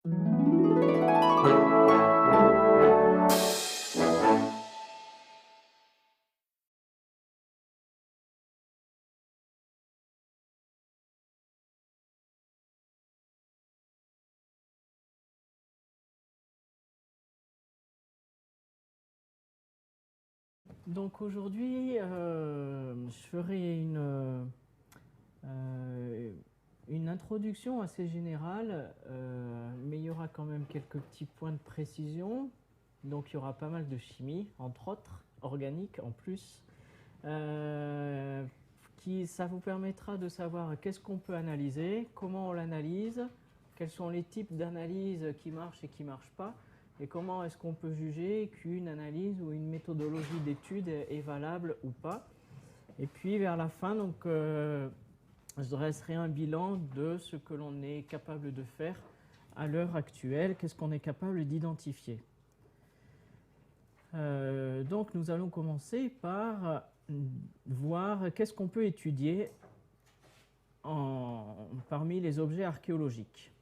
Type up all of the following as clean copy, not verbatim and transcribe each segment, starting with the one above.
Donc aujourd'hui, je ferai une introduction assez générale, mais il y aura quand même quelques petits points de précision. Donc il y aura pas mal de chimie, entre autres, organique en plus, ça vous permettra de savoir qu'est-ce qu'on peut analyser, comment on l'analyse, quels sont les types d'analyses qui marchent et qui ne marchent pas, et comment est-ce qu'on peut juger qu'une analyse ou une méthodologie d'étude est valable ou pas. Et puis vers la fin, donc, je dresserai un bilan de ce que l'on est capable de faire à l'heure actuelle, qu'est-ce qu'on est capable d'identifier. Donc nous allons commencer par voir qu'est-ce qu'on peut étudier parmi les objets archéologiques.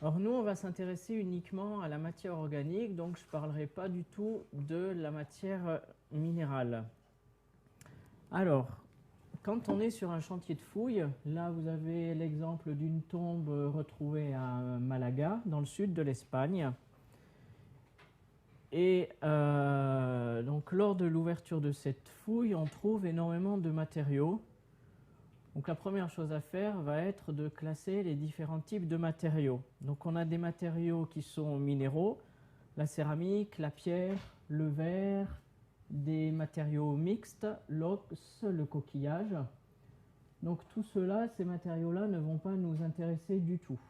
Alors nous, on va s'intéresser uniquement à la matière organique, donc je ne parlerai pas du tout de la matière minérale. Alors, quand on est sur un chantier de fouilles, là vous avez l'exemple d'une tombe retrouvée à Malaga, dans le sud de l'Espagne. Et donc lors de l'ouverture de cette fouille, on trouve énormément de matériaux. Donc la première chose à faire va être de classer les différents types de matériaux. Donc on a des matériaux qui sont minéraux, la céramique, la pierre, le verre, des matériaux mixtes, l'os, le coquillage. Donc tout cela, ces matériaux-là ne vont pas nous intéresser du tout.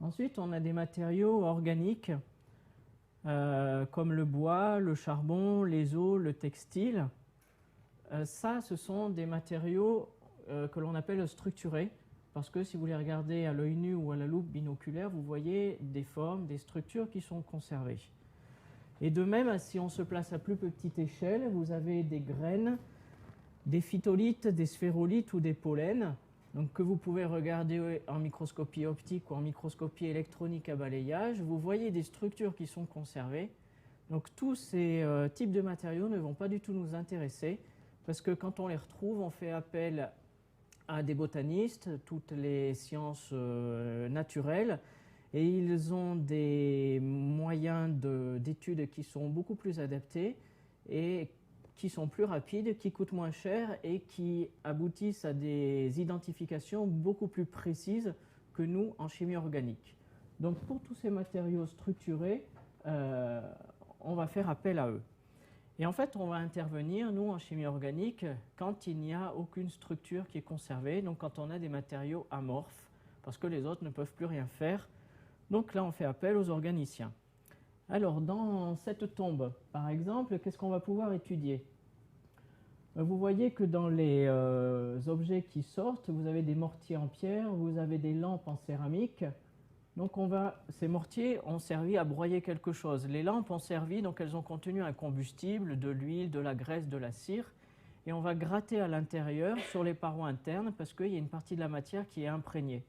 Ensuite, on a des matériaux organiques, comme le bois, le charbon, les eaux, le textile. Ça, ce sont des matériaux que l'on appelle structurés, parce que si vous les regardez à l'œil nu ou à la loupe binoculaire, vous voyez des formes, des structures qui sont conservées. Et de même, si on se place à plus petite échelle, vous avez des graines, des phytolithes, des sphérolithes ou des pollens, donc que vous pouvez regarder en microscopie optique ou en microscopie électronique à balayage. Vous voyez des structures qui sont conservées. Donc tous ces types de matériaux ne vont pas du tout nous intéresser, parce que quand on les retrouve, on fait appel à des botanistes, toutes les sciences naturelles, et ils ont des moyens d'études qui sont beaucoup plus adaptés et qui sont plus rapides, qui coûtent moins cher et qui aboutissent à des identifications beaucoup plus précises que nous en chimie organique. Donc pour tous ces matériaux structurés, on va faire appel à eux. Et en fait, on va intervenir, nous, en chimie organique, quand il n'y a aucune structure qui est conservée, donc quand on a des matériaux amorphes, parce que les autres ne peuvent plus rien faire. Donc là, on fait appel aux organiciens. Alors, dans cette tombe, par exemple, qu'est-ce qu'on va pouvoir étudier? Vous voyez que dans les objets qui sortent, vous avez des mortiers en pierre, vous avez des lampes en céramique. Donc ces mortiers ont servi à broyer quelque chose. Les lampes ont servi, donc elles ont contenu un combustible, de l'huile, de la graisse, de la cire. Et on va gratter à l'intérieur, sur les parois internes, parce qu'il y a une partie de la matière qui est imprégnée.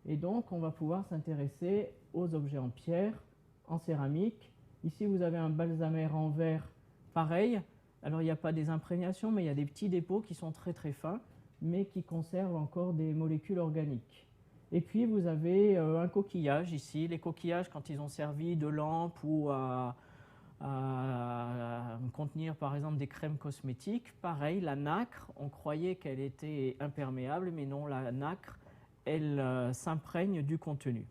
Et donc on va pouvoir s'intéresser aux objets en pierre, en céramique. Ici vous avez un balsamère en verre, pareil. Alors il n'y a pas des imprégnations, mais il y a des petits dépôts qui sont très très fins, mais qui conservent encore des molécules organiques. Et puis vous avez un coquillage ici. Les coquillages, quand ils ont servi de lampe ou à contenir par exemple des crèmes cosmétiques, pareil, la nacre, on croyait qu'elle était imperméable, mais non, la nacre, elle s'imprègne du contenu.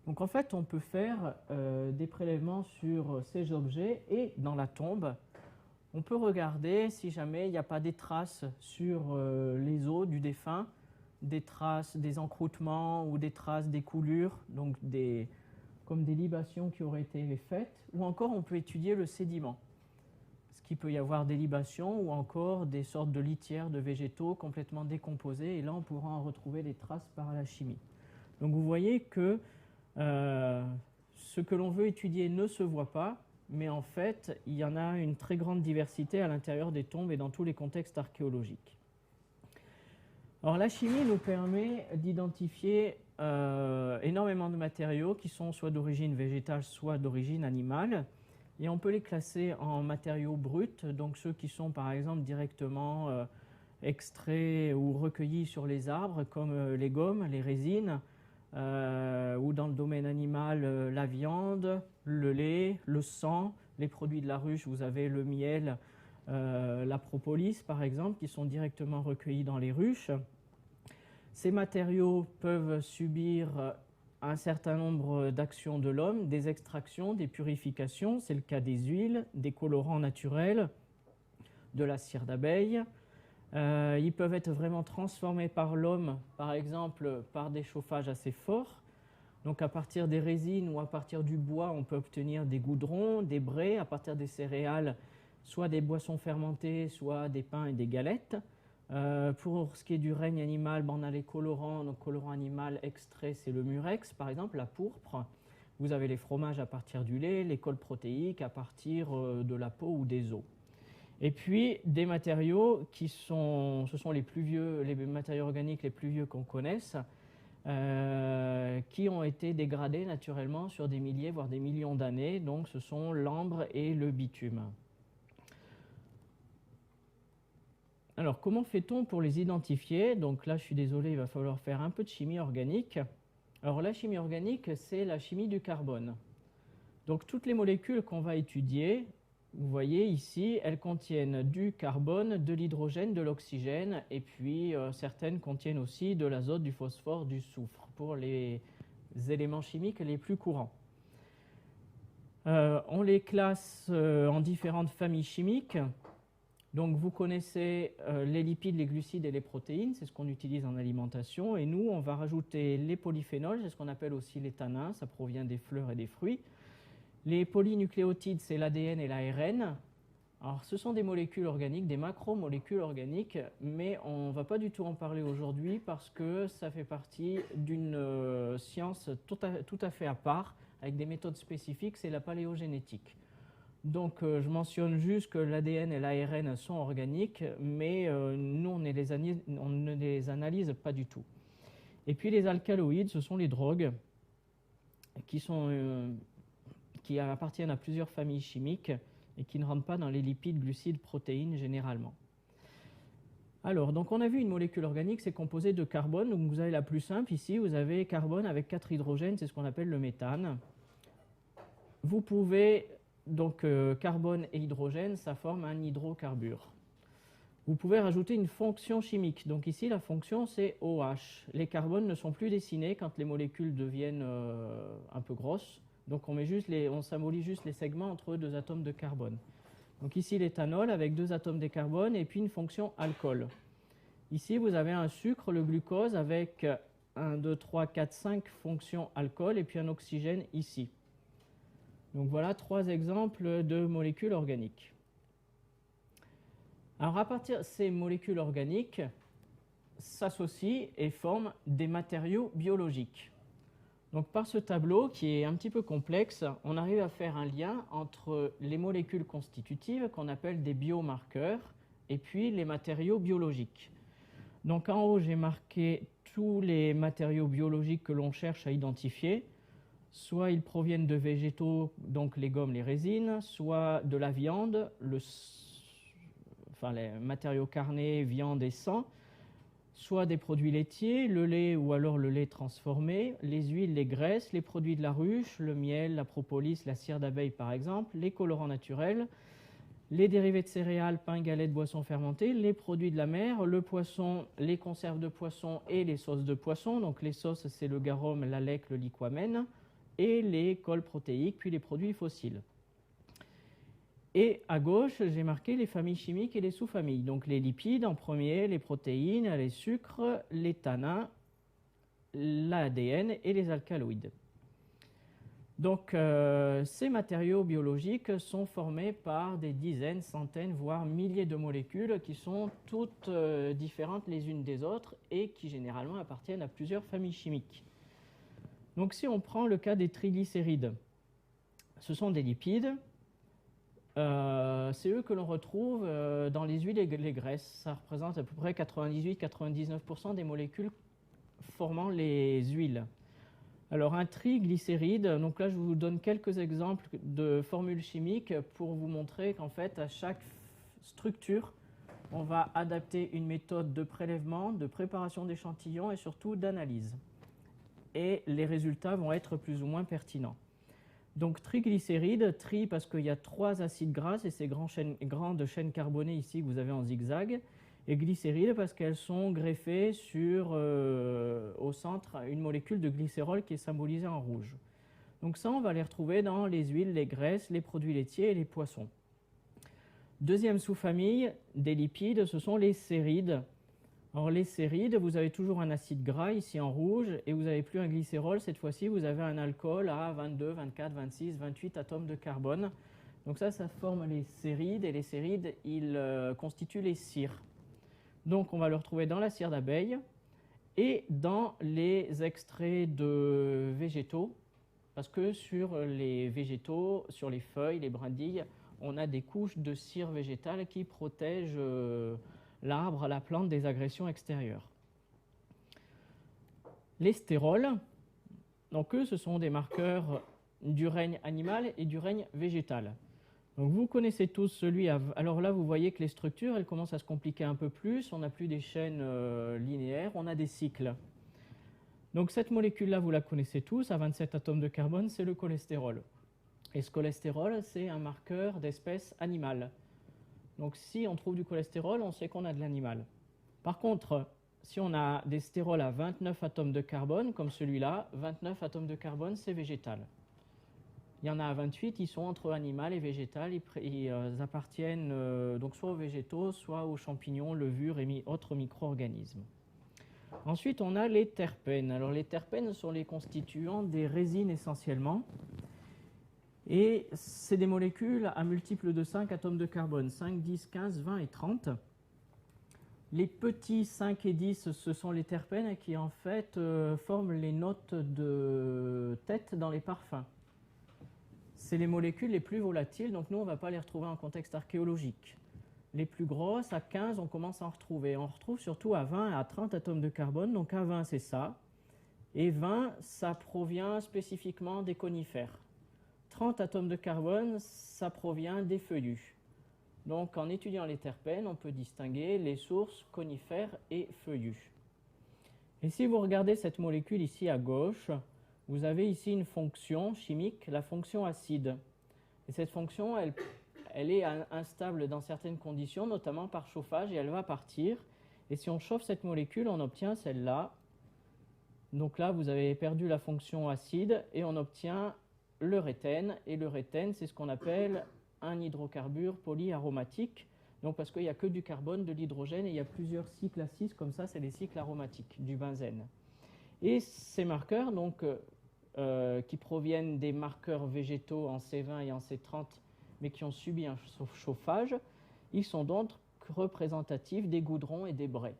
Donc en fait, on peut faire des prélèvements sur ces objets et dans la tombe, on peut regarder si jamais il n'y a pas des traces sur les os du défunt, des traces, des encroûtements ou des traces des coulures, donc comme des libations qui auraient été faites, ou encore on peut étudier le sédiment. Parce qu'il peut y avoir des libations ou encore des sortes de litières de végétaux complètement décomposés, et là on pourra en retrouver des traces par la chimie. Donc vous voyez que ce que l'on veut étudier ne se voit pas, mais en fait il y en a une très grande diversité à l'intérieur des tombes et dans tous les contextes archéologiques. Alors la chimie nous permet d'identifier énormément de matériaux qui sont soit d'origine végétale, soit d'origine animale. Et on peut les classer en matériaux bruts, donc ceux qui sont par exemple directement extraits ou recueillis sur les arbres, comme les gommes, les résines, ou dans le domaine animal, la viande, le lait, le sang, les produits de la ruche, vous avez le miel, la propolis par exemple, qui sont directement recueillis dans les ruches. Ces matériaux peuvent subir un certain nombre d'actions de l'homme, des extractions, des purifications, c'est le cas des huiles, des colorants naturels, de la cire d'abeille. Ils peuvent être vraiment transformés par l'homme, par exemple par des chauffages assez forts. Donc à partir des résines ou à partir du bois, on peut obtenir des goudrons, des braies, à partir des céréales, soit des boissons fermentées, soit des pains et des galettes. Pour ce qui est du règne animal, on a les colorants. Donc colorant animal extrait, c'est le murex, par exemple, la pourpre. Vous avez les fromages à partir du lait, les cols protéiques à partir de la peau ou des os. Et puis des matériaux ce sont les plus vieux, les matériaux organiques les plus vieux qu'on connaisse, qui ont été dégradés naturellement sur des milliers, voire des millions d'années. Donc ce sont l'ambre et le bitume. Alors, comment fait-on pour les identifier? Donc là, je suis désolé, il va falloir faire un peu de chimie organique. Alors, la chimie organique, c'est la chimie du carbone. Donc, toutes les molécules qu'on va étudier, vous voyez ici, elles contiennent du carbone, de l'hydrogène, de l'oxygène, et puis certaines contiennent aussi de l'azote, du phosphore, du soufre, pour les éléments chimiques les plus courants. On les classe en différentes familles chimiques. Donc vous connaissez les lipides, les glucides et les protéines, c'est ce qu'on utilise en alimentation. Et nous, on va rajouter les polyphénols, c'est ce qu'on appelle aussi les tanins, ça provient des fleurs et des fruits. Les polynucléotides, c'est l'ADN et l'ARN. Alors ce sont des molécules organiques, des macromolécules organiques, mais on ne va pas du tout en parler aujourd'hui parce que ça fait partie d'une science tout à fait à part, avec des méthodes spécifiques, c'est la paléogénétique. Donc je mentionne juste que l'ADN et l'ARN sont organiques, mais nous on ne les analyse pas du tout. Et puis les alcaloïdes, ce sont les drogues qui appartiennent à plusieurs familles chimiques et qui ne rentrent pas dans les lipides, glucides, protéines généralement. Alors, donc on a vu une molécule organique, c'est composé de carbone. Donc vous avez la plus simple ici, vous avez carbone avec 4 hydrogènes, c'est ce qu'on appelle le méthane. Vous pouvez, donc carbone et hydrogène, ça forme un hydrocarbure. Vous pouvez rajouter une fonction chimique. Donc ici, la fonction, c'est OH. Les carbones ne sont plus dessinés quand les molécules deviennent un peu grosses. Donc on symbolise juste les segments entre deux atomes de carbone. Donc ici, l'éthanol avec 2 atomes de carbone et puis une fonction alcool. Ici, vous avez un sucre, le glucose, avec 1, 2, 3, 4, 5 fonctions alcool et puis un oxygène ici. Donc voilà 3 exemples de molécules organiques. Alors à partir de ces molécules organiques s'associent et forment des matériaux biologiques. Donc par ce tableau qui est un petit peu complexe, on arrive à faire un lien entre les molécules constitutives qu'on appelle des biomarqueurs et puis les matériaux biologiques. Donc en haut, j'ai marqué tous les matériaux biologiques que l'on cherche à identifier. Soit ils proviennent de végétaux, donc les gommes, les résines, soit de la viande, les matériaux carnés, viande et sang, soit des produits laitiers, le lait ou alors le lait transformé, les huiles, les graisses, les produits de la ruche, le miel, la propolis, la cire d'abeille par exemple, les colorants naturels, les dérivés de céréales, pain, galettes, boissons fermentées, les produits de la mer, le poisson, les conserves de poisson et les sauces de poisson. Donc les sauces, c'est le garum, la lec, le liquamen, et les cols protéiques, puis les produits fossiles. Et à gauche, j'ai marqué les familles chimiques et les sous-familles. Donc les lipides en premier, les protéines, les sucres, les tanins, l'ADN et les alcaloïdes. Donc ces matériaux biologiques sont formés par des dizaines, centaines, voire milliers de molécules qui sont toutes différentes les unes des autres et qui généralement appartiennent à plusieurs familles chimiques. Donc si on prend le cas des triglycérides, ce sont des lipides. C'est eux que l'on retrouve dans les huiles et les graisses. Ça représente à peu près 98-99% des molécules formant les huiles. Alors un triglycéride, donc là je vous donne quelques exemples de formules chimiques pour vous montrer qu'en fait à chaque structure, on va adapter une méthode de prélèvement, de préparation d'échantillons et surtout d'analyse. Et les résultats vont être plus ou moins pertinents. Donc triglycérides, tri parce qu'il y a 3 acides gras et ces grandes chaînes carbonées ici que vous avez en zigzag, et glycérides parce qu'elles sont greffées sur, au centre, une molécule de glycérol qui est symbolisée en rouge. Donc ça, on va les retrouver dans les huiles, les graisses, les produits laitiers et les poissons. Deuxième sous-famille des lipides, ce sont les sérides. Alors les sérides, vous avez toujours un acide gras ici en rouge et vous n'avez plus un glycérol. Cette fois-ci, vous avez un alcool à 22, 24, 26, 28 atomes de carbone. Donc ça forme les sérides et les sérides, ils constituent les cires. Donc on va le retrouver dans la cire d'abeille et dans les extraits de végétaux, parce que sur les végétaux, sur les feuilles, les brindilles, on a des couches de cire végétale qui protègent l'arbre, la plante des agressions extérieures. Les stérols, donc eux, ce sont des marqueurs du règne animal et du règne végétal. Donc vous connaissez tous celui alors là vous voyez que les structures elles commencent à se compliquer un peu plus, on n'a plus des chaînes linéaires, on a des cycles. Donc cette molécule là vous la connaissez tous, à 27 atomes de carbone, c'est le cholestérol. Et ce cholestérol c'est un marqueur d'espèce animale. Donc si on trouve du cholestérol, on sait qu'on a de l'animal. Par contre, si on a des stérols à 29 atomes de carbone comme celui-là, 29 atomes de carbone c'est végétal. Il y en a à 28, ils sont entre animal et végétal, ils appartiennent donc soit aux végétaux, soit aux champignons, levures et autres micro-organismes. Ensuite, on a les terpènes. Alors les terpènes sont les constituants des résines essentiellement. Et c'est des molécules à multiples de 5 atomes de carbone, 5, 10, 15, 20 et 30. Les petits 5 et 10, ce sont les terpènes qui en fait forment les notes de tête dans les parfums. C'est les molécules les plus volatiles, donc nous on ne va pas les retrouver en contexte archéologique. Les plus grosses, à 15, on commence à en retrouver. On retrouve surtout à 20 et à 30 atomes de carbone, donc à 20 c'est ça. Et 20, ça provient spécifiquement des conifères. 30 atomes de carbone, ça provient des feuillus. Donc en étudiant les terpènes, on peut distinguer les sources conifères et feuillus. Et si vous regardez cette molécule ici à gauche, vous avez ici une fonction chimique, la fonction acide. Et cette fonction, elle est instable dans certaines conditions, notamment par chauffage, et elle va partir. Et si on chauffe cette molécule, on obtient celle-là. Donc là, vous avez perdu la fonction acide et on obtient le réthène. Et le réthène, c'est ce qu'on appelle un hydrocarbure polyaromatique. Donc parce qu'il n'y a que du carbone, de l'hydrogène, et il y a plusieurs cycles à 6, comme ça, c'est les cycles aromatiques du benzène. Et ces marqueurs, donc, qui proviennent des marqueurs végétaux en C20 et en C30, mais qui ont subi un chauffage, ils sont donc représentatifs des goudrons et des braies,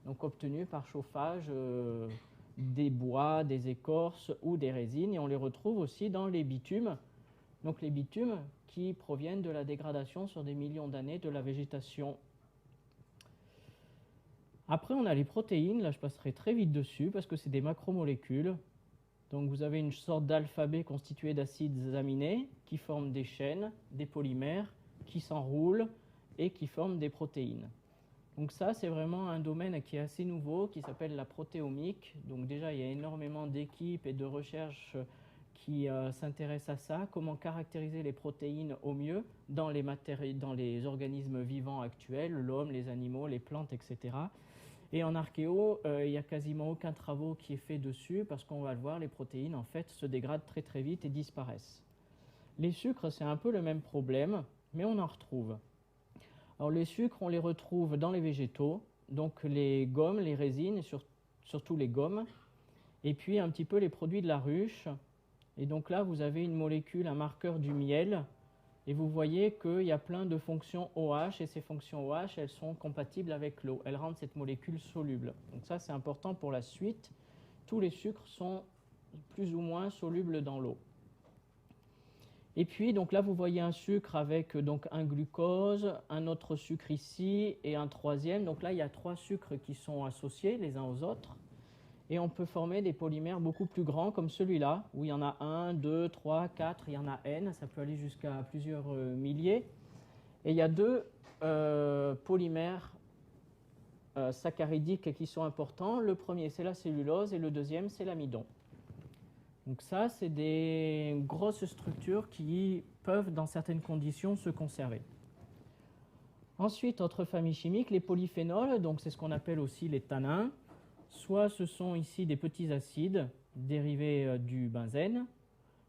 donc obtenus par chauffage des bois, des écorces ou des résines, et on les retrouve aussi dans les bitumes, donc les bitumes qui proviennent de la dégradation sur des millions d'années de la végétation. Après, on a les protéines, là je passerai très vite dessus parce que c'est des macromolécules. Donc vous avez une sorte d'alphabet constitué d'acides aminés qui forment des chaînes, des polymères, qui s'enroulent et qui forment des protéines. Donc ça, c'est vraiment un domaine qui est assez nouveau, qui s'appelle la protéomique. Donc déjà, il y a énormément d'équipes et de recherches qui s'intéressent à ça, comment caractériser les protéines au mieux dans les organismes vivants actuels, l'homme, les animaux, les plantes, etc. Et en archéo, il n'y a quasiment aucun travail qui est fait dessus parce qu'on va le voir, les protéines en fait se dégradent très très vite et disparaissent. Les sucres, c'est un peu le même problème, mais on en retrouve. Alors les sucres, on les retrouve dans les végétaux, donc les gommes, les résines, et surtout les gommes, et puis un petit peu les produits de la ruche. Et donc là, vous avez une molécule, un marqueur du miel, et vous voyez qu'il y a plein de fonctions OH, et ces fonctions OH, elles sont compatibles avec l'eau. Elles rendent cette molécule soluble. Donc ça, c'est important pour la suite. Tous les sucres sont plus ou moins solubles dans l'eau. Et puis, donc là, vous voyez un sucre avec donc, un glucose, un autre sucre ici, et un troisième. Donc là, il y a 3 sucres qui sont associés les uns aux autres. et on peut former des polymères beaucoup plus grands comme celui-là, où il y en a 1, 2, 3, 4, il y en a n, ça peut aller jusqu'à plusieurs milliers. Et il y a deux polymères saccharidiques qui sont importants. Le premier, c'est la cellulose, et le deuxième, c'est l'amidon. Donc ça, c'est des grosses structures qui peuvent, dans certaines conditions, se conserver. Ensuite, autre famille chimique, les polyphénols, donc c'est ce qu'on appelle aussi les tannins. Soit ce sont ici des petits acides dérivés du benzène,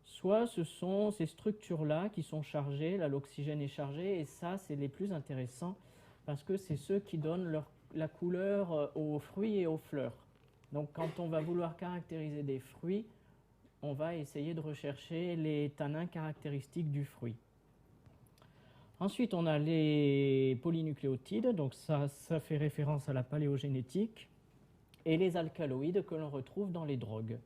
soit ce sont ces structures-là qui sont chargées, là l'oxygène est chargé, et ça c'est les plus intéressants parce que c'est ceux qui donnent la couleur aux fruits et aux fleurs. Donc quand on va vouloir caractériser des fruits, on va essayer de rechercher les tannins caractéristiques du fruit. Ensuite, on a les polynucléotides, donc ça fait référence à la paléogénétique, et les alcaloïdes que l'on retrouve dans les drogues.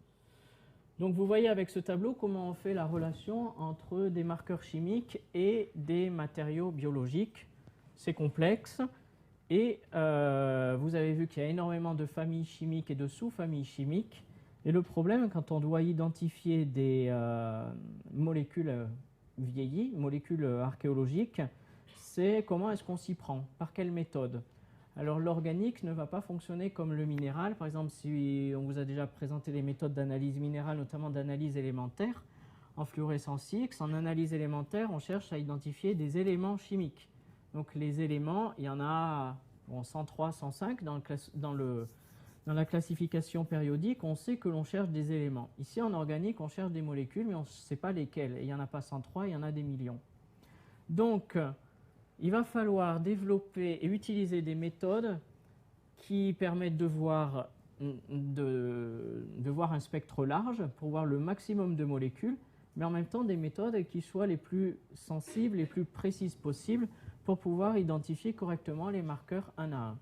Donc vous voyez avec ce tableau comment on fait la relation entre des marqueurs chimiques et des matériaux biologiques. C'est complexe, et vous avez vu qu'il y a énormément de familles chimiques et de sous-familles chimiques. Et le problème, quand on doit identifier des molécules vieillies, molécules archéologiques, c'est comment est-ce qu'on s'y prend, par quelle méthode. Alors l'organique ne va pas fonctionner comme le minéral. Par exemple, si on vous a déjà présenté les méthodes d'analyse minérale, notamment d'analyse élémentaire, en fluorescence X, en analyse élémentaire, on cherche à identifier des éléments chimiques. Donc les éléments, il y en a 103, 105 dans la classification périodique, on sait que l'on cherche des éléments. Ici, en organique, on cherche des molécules, mais on ne sait pas lesquelles. Et il n'y en a pas 103, il y en a des millions. Donc, il va falloir développer et utiliser des méthodes qui permettent de voir un spectre large pour voir le maximum de molécules, mais en même temps des méthodes qui soient les plus sensibles, les plus précises possibles pour pouvoir identifier correctement les marqueurs un à un.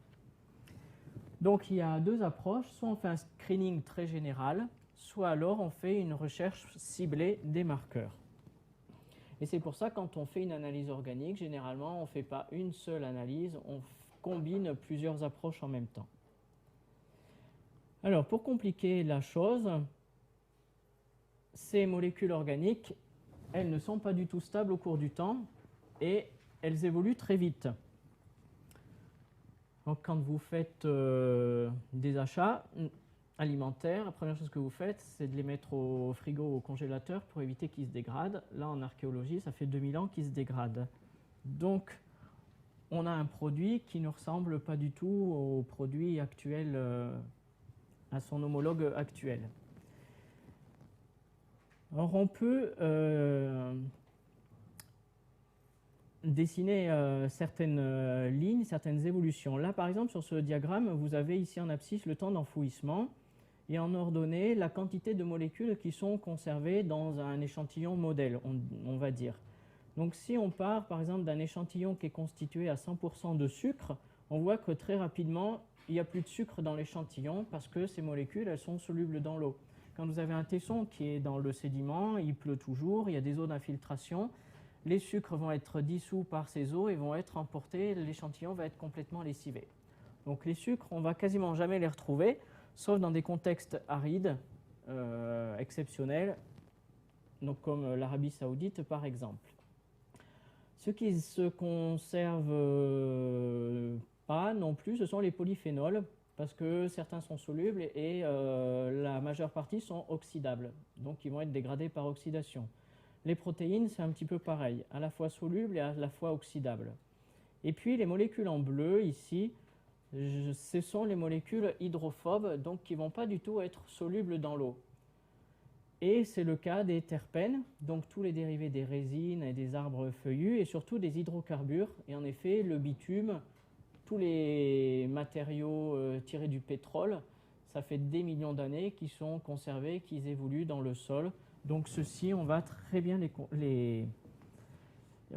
Donc il y a deux approches, soit on fait un screening très général, soit alors on fait une recherche ciblée des marqueurs. Et c'est pour ça, quand on fait une analyse organique, généralement on ne fait pas une seule analyse, on combine plusieurs approches en même temps. Alors pour compliquer la chose, ces molécules organiques, elles ne sont pas du tout stables au cours du temps et elles évoluent très vite. Donc quand vous faites des achats alimentaires, la première chose que vous faites, c'est de les mettre au frigo ou au congélateur pour éviter qu'ils se dégradent. Là, en archéologie, ça fait 2000 ans qu'ils se dégradent. Donc, on a un produit qui ne ressemble pas du tout au produit actuel, à son homologue actuel. Alors, on peut dessiner certaines lignes, certaines évolutions. Là, par exemple, sur ce diagramme, vous avez ici en abscisse le temps d'enfouissement et en ordonnée la quantité de molécules qui sont conservées dans un échantillon modèle, on va dire. Donc si on part par exemple d'un échantillon qui est constitué à 100% de sucre, on voit que très rapidement, il n'y a plus de sucre dans l'échantillon parce que ces molécules, elles sont solubles dans l'eau. Quand vous avez un tesson qui est dans le sédiment, il pleut toujours, il y a des eaux d'infiltration, les sucres vont être dissous par ces eaux et vont être emportés, l'échantillon va être complètement lessivé. Donc les sucres, on ne va quasiment jamais les retrouver, sauf dans des contextes arides, exceptionnels, donc comme l'Arabie Saoudite par exemple. Ce qui ne se conserve pas non plus, ce sont les polyphénols, parce que certains sont solubles et la majeure partie sont oxydables, donc ils vont être dégradés par oxydation. Les protéines, c'est un petit peu pareil, à la fois solubles et à la fois oxydables. Et puis les molécules en bleu ici, ce sont les molécules hydrophobes, donc qui ne vont pas du tout être solubles dans l'eau. Et c'est le cas des terpènes, donc tous les dérivés des résines et des arbres feuillus, et surtout des hydrocarbures. Et en effet, le bitume, tous les matériaux tirés du pétrole, ça fait des millions d'années qu'ils sont conservés, qu'ils évoluent dans le sol. Donc ceux-ci, on va très bien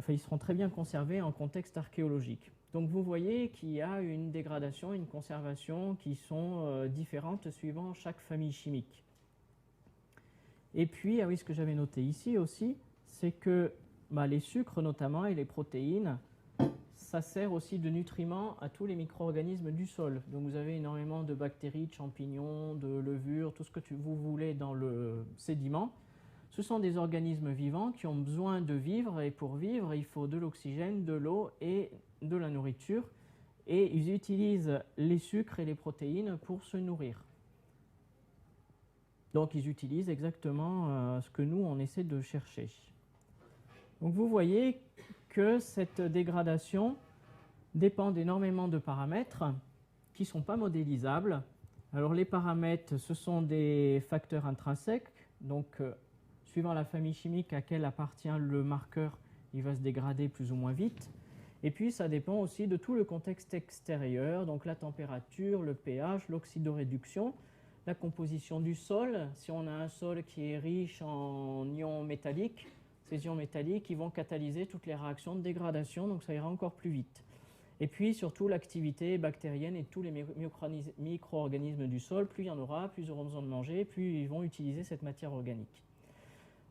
ils seront très bien conservés en contexte archéologique. Donc vous voyez qu'il y a une dégradation, une conservation qui sont différentes suivant chaque famille chimique. Et puis, ah oui, ce que j'avais noté ici aussi, c'est que les sucres notamment et les protéines, ça sert aussi de nutriments à tous les micro-organismes du sol. Donc vous avez énormément de bactéries, de champignons, de levures, tout ce que vous voulez dans le sédiment. Ce sont des organismes vivants qui ont besoin de vivre, et pour vivre, il faut de l'oxygène, de l'eau et de la nourriture. Et ils utilisent les sucres et les protéines pour se nourrir. Donc ils utilisent exactement ce que nous, on essaie de chercher. Donc vous voyez que cette dégradation dépend énormément de paramètres qui ne sont pas modélisables. Alors les paramètres, ce sont des facteurs intrinsèques. Donc suivant la famille chimique à laquelle appartient le marqueur, il va se dégrader plus ou moins vite. Et puis ça dépend aussi de tout le contexte extérieur, donc la température, le pH, l'oxydoréduction, la composition du sol. Si on a un sol qui est riche en ions métalliques, ces ions métalliques ils vont catalyser toutes les réactions de dégradation, donc ça ira encore plus vite. Et puis surtout l'activité bactérienne et tous les micro-organismes du sol, plus il y en aura, plus ils auront besoin de manger, plus ils vont utiliser cette matière organique.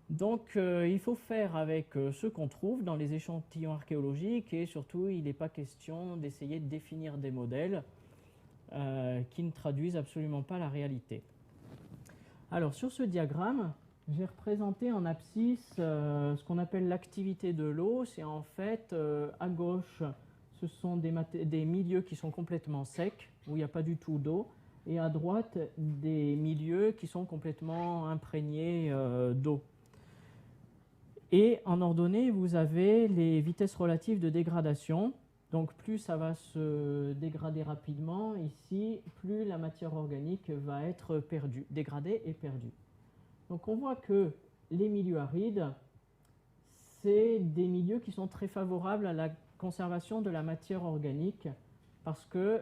Donc il faut faire avec ce qu'on trouve dans les échantillons archéologiques, et surtout il n'est pas question d'essayer de définir des modèles qui ne traduisent absolument pas la réalité. Alors sur ce diagramme, j'ai représenté en abscisse ce qu'on appelle l'activité de l'eau. C'est en fait à gauche, ce sont des milieux qui sont complètement secs, où il n'y a pas du tout d'eau, et à droite, des milieux qui sont complètement imprégnés d'eau. Et en ordonnée, vous avez les vitesses relatives de dégradation. Donc plus ça va se dégrader rapidement ici, plus la matière organique va être perdue, dégradée et perdue. Donc on voit que les milieux arides, c'est des milieux qui sont très favorables à la conservation de la matière organique, parce qu'il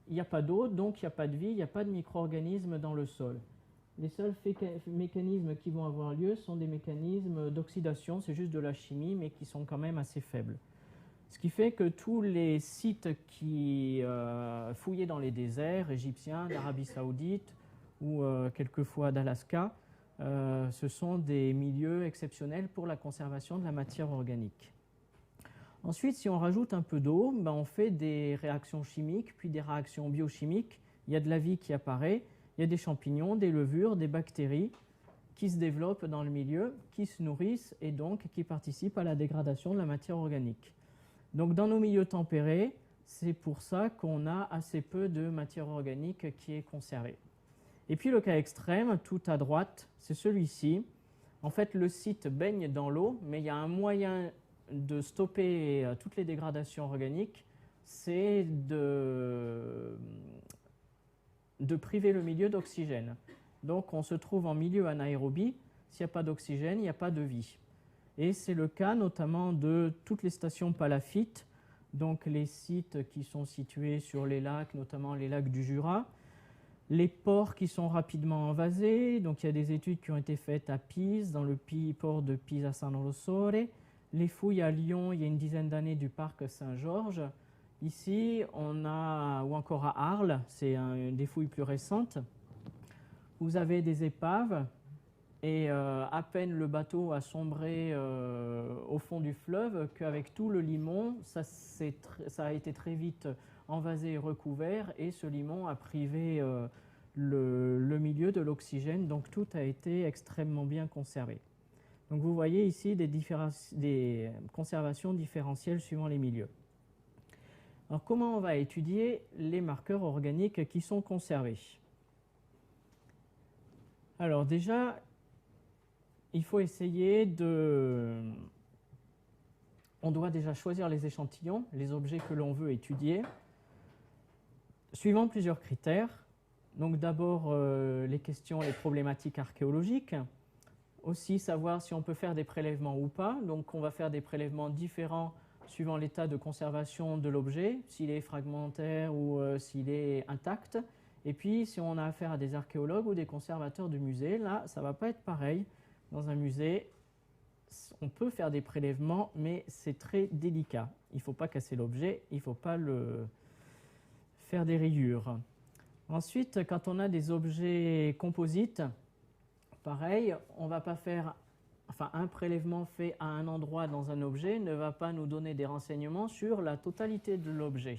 n'y a pas d'eau, donc il n'y a pas de vie, il n'y a pas de micro-organismes dans le sol. Les seuls mécanismes qui vont avoir lieu sont des mécanismes d'oxydation, c'est juste de la chimie, mais qui sont quand même assez faibles. Ce qui fait que tous les sites qui fouillaient dans les déserts égyptiens, d'Arabie Saoudite ou quelquefois d'Alaska, ce sont des milieux exceptionnels pour la conservation de la matière organique. Ensuite, si on rajoute un peu d'eau, ben on fait des réactions chimiques, puis des réactions biochimiques. Il y a de la vie qui apparaît. Il y a des champignons, des levures, des bactéries qui se développent dans le milieu, qui se nourrissent et donc qui participent à la dégradation de la matière organique. Donc dans nos milieux tempérés, c'est pour ça qu'on a assez peu de matière organique qui est conservée. Et puis le cas extrême, tout à droite, c'est celui-ci. En fait, le site baigne dans l'eau, mais il y a un moyen de stopper toutes les dégradations organiques, c'est de priver le milieu d'oxygène. Donc on se trouve en milieu anaérobie. S'il n'y a pas d'oxygène, il n'y a pas de vie. Et c'est le cas notamment de toutes les stations palaffites, donc les sites qui sont situés sur les lacs, notamment les lacs du Jura, les ports qui sont rapidement envasés. Donc il y a des études qui ont été faites à Pise, dans le port de Pise à San Rossore, les fouilles à Lyon il y a une dizaine d'années du parc Saint-Georges. Ici, on a, ou encore à Arles, c'est des fouilles plus récentes, vous avez des épaves et à peine le bateau a sombré au fond du fleuve qu'avec tout le limon, ça a été très vite envasé et recouvert, et ce limon a privé le milieu de l'oxygène, donc tout a été extrêmement bien conservé. Donc vous voyez ici des conservations différentielles suivant les milieux. Alors comment on va étudier les marqueurs organiques qui sont conservés? Alors déjà, il faut essayer de... On doit déjà choisir les échantillons, les objets que l'on veut étudier, suivant plusieurs critères. Donc d'abord les questions, les problématiques archéologiques. Aussi savoir si on peut faire des prélèvements ou pas. Donc on va faire des prélèvements différents suivant l'état de conservation de l'objet, s'il est fragmentaire ou s'il est intact. Et puis si on a affaire à des archéologues ou des conservateurs de musée, là ça ne va pas être pareil. Dans un musée, on peut faire des prélèvements, mais c'est très délicat. Il ne faut pas casser l'objet, il ne faut pas faire des rayures. Ensuite, quand on a des objets composites, pareil, on ne va pas faire enfin un prélèvement fait à un endroit dans un objet ne va pas nous donner des renseignements sur la totalité de l'objet.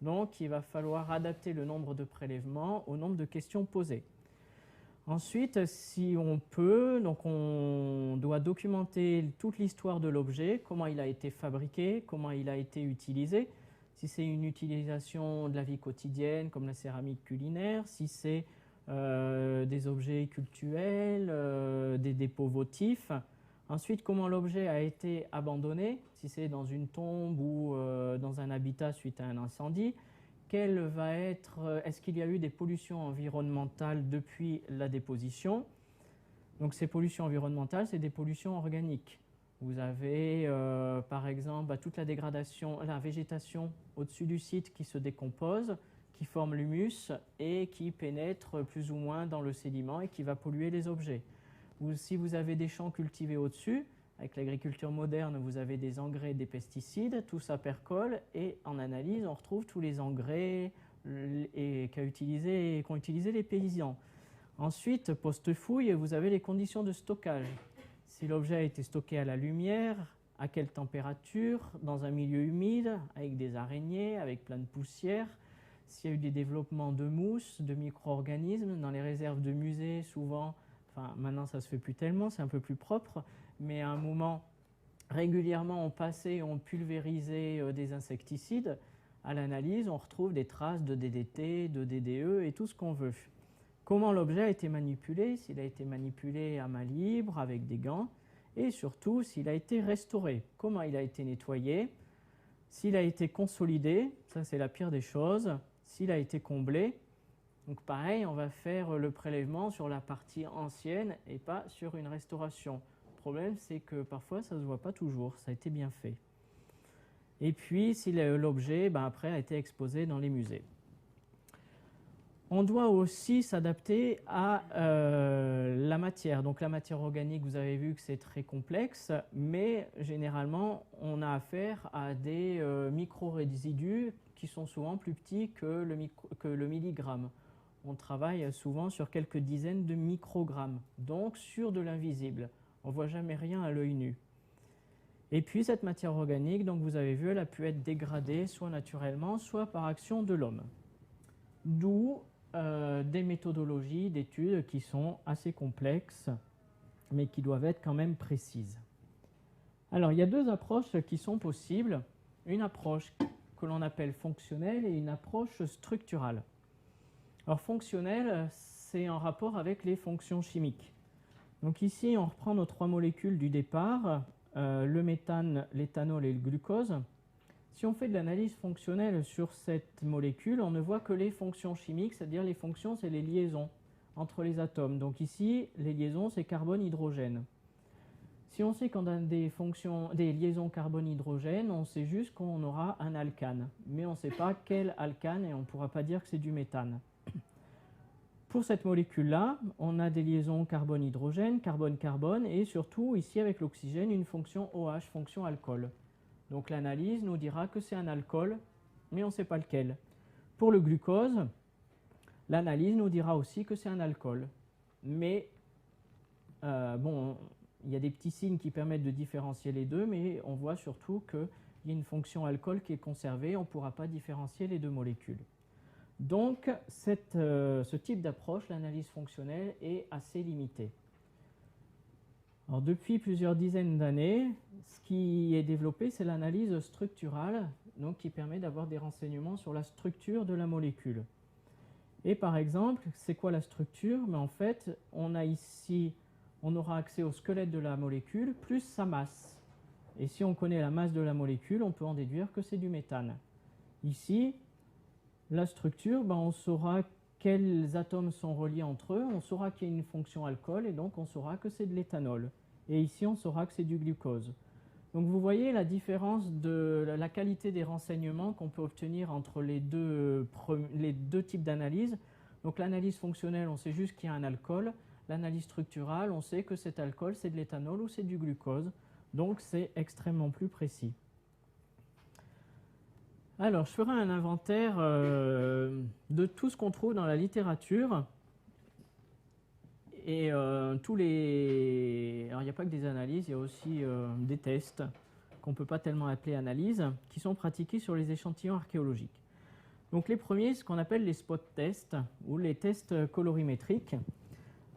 Donc il va falloir adapter le nombre de prélèvements au nombre de questions posées. Ensuite, si on peut, donc on doit documenter toute l'histoire de l'objet, comment il a été fabriqué, comment il a été utilisé. Si c'est une utilisation de la vie quotidienne, comme la céramique culinaire, si c'est des objets cultuels, des dépôts votifs. Ensuite, comment l'objet a été abandonné, si c'est dans une tombe ou dans un habitat suite à un incendie. Est-ce qu'il y a eu des pollutions environnementales depuis la déposition? Donc ces pollutions environnementales, c'est des pollutions organiques. Vous avez par exemple toute la dégradation, la végétation au-dessus du site qui se décompose, qui forme l'humus et qui pénètre plus ou moins dans le sédiment et qui va polluer les objets. Ou si vous avez des champs cultivés au-dessus, avec l'agriculture moderne, vous avez des engrais, des pesticides, tout ça percole et en analyse, on retrouve tous les engrais qu'ont utilisé les paysans. Ensuite, post-fouille, vous avez les conditions de stockage. Si l'objet a été stocké à la lumière, à quelle température, dans un milieu humide, avec des araignées, avec plein de poussière, s'il y a eu des développements de mousse, de micro-organismes, dans les réserves de musées, souvent, enfin maintenant ça se fait plus tellement, c'est un peu plus propre, mais à un moment, régulièrement, on passait et on pulvérisait des insecticides. À l'analyse, on retrouve des traces de DDT, de DDE et tout ce qu'on veut. Comment l'objet a été manipulé, s'il a été manipulé à main libre, avec des gants, et surtout s'il a été restauré, comment il a été nettoyé, s'il a été consolidé, ça c'est la pire des choses, s'il a été comblé. Donc pareil, on va faire le prélèvement sur la partie ancienne et pas sur une restauration. Le problème, c'est que parfois, ça ne se voit pas toujours, ça a été bien fait. Et puis, si l'objet, après, a été exposé dans les musées. On doit aussi s'adapter à la matière. Donc la matière organique, vous avez vu que c'est très complexe, mais généralement, on a affaire à des micro-résidus qui sont souvent plus petits que le milligramme. On travaille souvent sur quelques dizaines de microgrammes, donc sur de l'invisible. On ne voit jamais rien à l'œil nu. Et puis cette matière organique, donc vous avez vu, elle a pu être dégradée soit naturellement, soit par action de l'homme. D'où des méthodologies d'études qui sont assez complexes, mais qui doivent être quand même précises. Alors il y a deux approches qui sont possibles. Une approche que l'on appelle fonctionnelle et une approche structurale. Alors fonctionnelle, c'est en rapport avec les fonctions chimiques. Donc ici, on reprend nos trois molécules du départ, le méthane, l'éthanol et le glucose. Si on fait de l'analyse fonctionnelle sur cette molécule, on ne voit que les fonctions chimiques, c'est-à-dire les fonctions, c'est les liaisons entre les atomes. Donc ici, les liaisons, c'est carbone-hydrogène. Si on sait qu'on a des liaisons carbone-hydrogène, on sait juste qu'on aura un alcane. Mais on ne sait pas quel alcane et on ne pourra pas dire que c'est du méthane. Pour cette molécule-là, on a des liaisons carbone-hydrogène, carbone-carbone, et surtout, ici, avec l'oxygène, une fonction OH, fonction alcool. Donc l'analyse nous dira que c'est un alcool, mais on ne sait pas lequel. Pour le glucose, l'analyse nous dira aussi que c'est un alcool. Mais, bon, il y a des petits signes qui permettent de différencier les deux, mais on voit surtout qu'il y a une fonction alcool qui est conservée, on ne pourra pas différencier les deux molécules. Donc, ce type d'approche, l'analyse fonctionnelle, est assez limité. Alors, depuis plusieurs dizaines d'années, ce qui est développé, c'est l'analyse structurale, donc qui permet d'avoir des renseignements sur la structure de la molécule. Et par exemple, c'est quoi la structure? Mais en fait, on aura accès au squelette de la molécule plus sa masse. Et si on connaît la masse de la molécule, on peut en déduire que c'est du méthane. Ici, la structure, on saura quels atomes sont reliés entre eux, on saura qu'il y a une fonction alcool et donc on saura que c'est de l'éthanol. Et ici, on saura que c'est du glucose. Donc vous voyez la différence de la qualité des renseignements qu'on peut obtenir entre les deux types d'analyse. Donc l'analyse fonctionnelle, on sait juste qu'il y a un alcool. L'analyse structurale, on sait que cet alcool, c'est de l'éthanol ou c'est du glucose. Donc c'est extrêmement plus précis. Alors, je ferai un inventaire de tout ce qu'on trouve dans la littérature Et alors il n'y a pas que des analyses, il y a aussi des tests qu'on ne peut pas tellement appeler analyses, qui sont pratiqués sur les échantillons archéologiques. Donc les premiers, ce qu'on appelle les spot tests, ou les tests colorimétriques.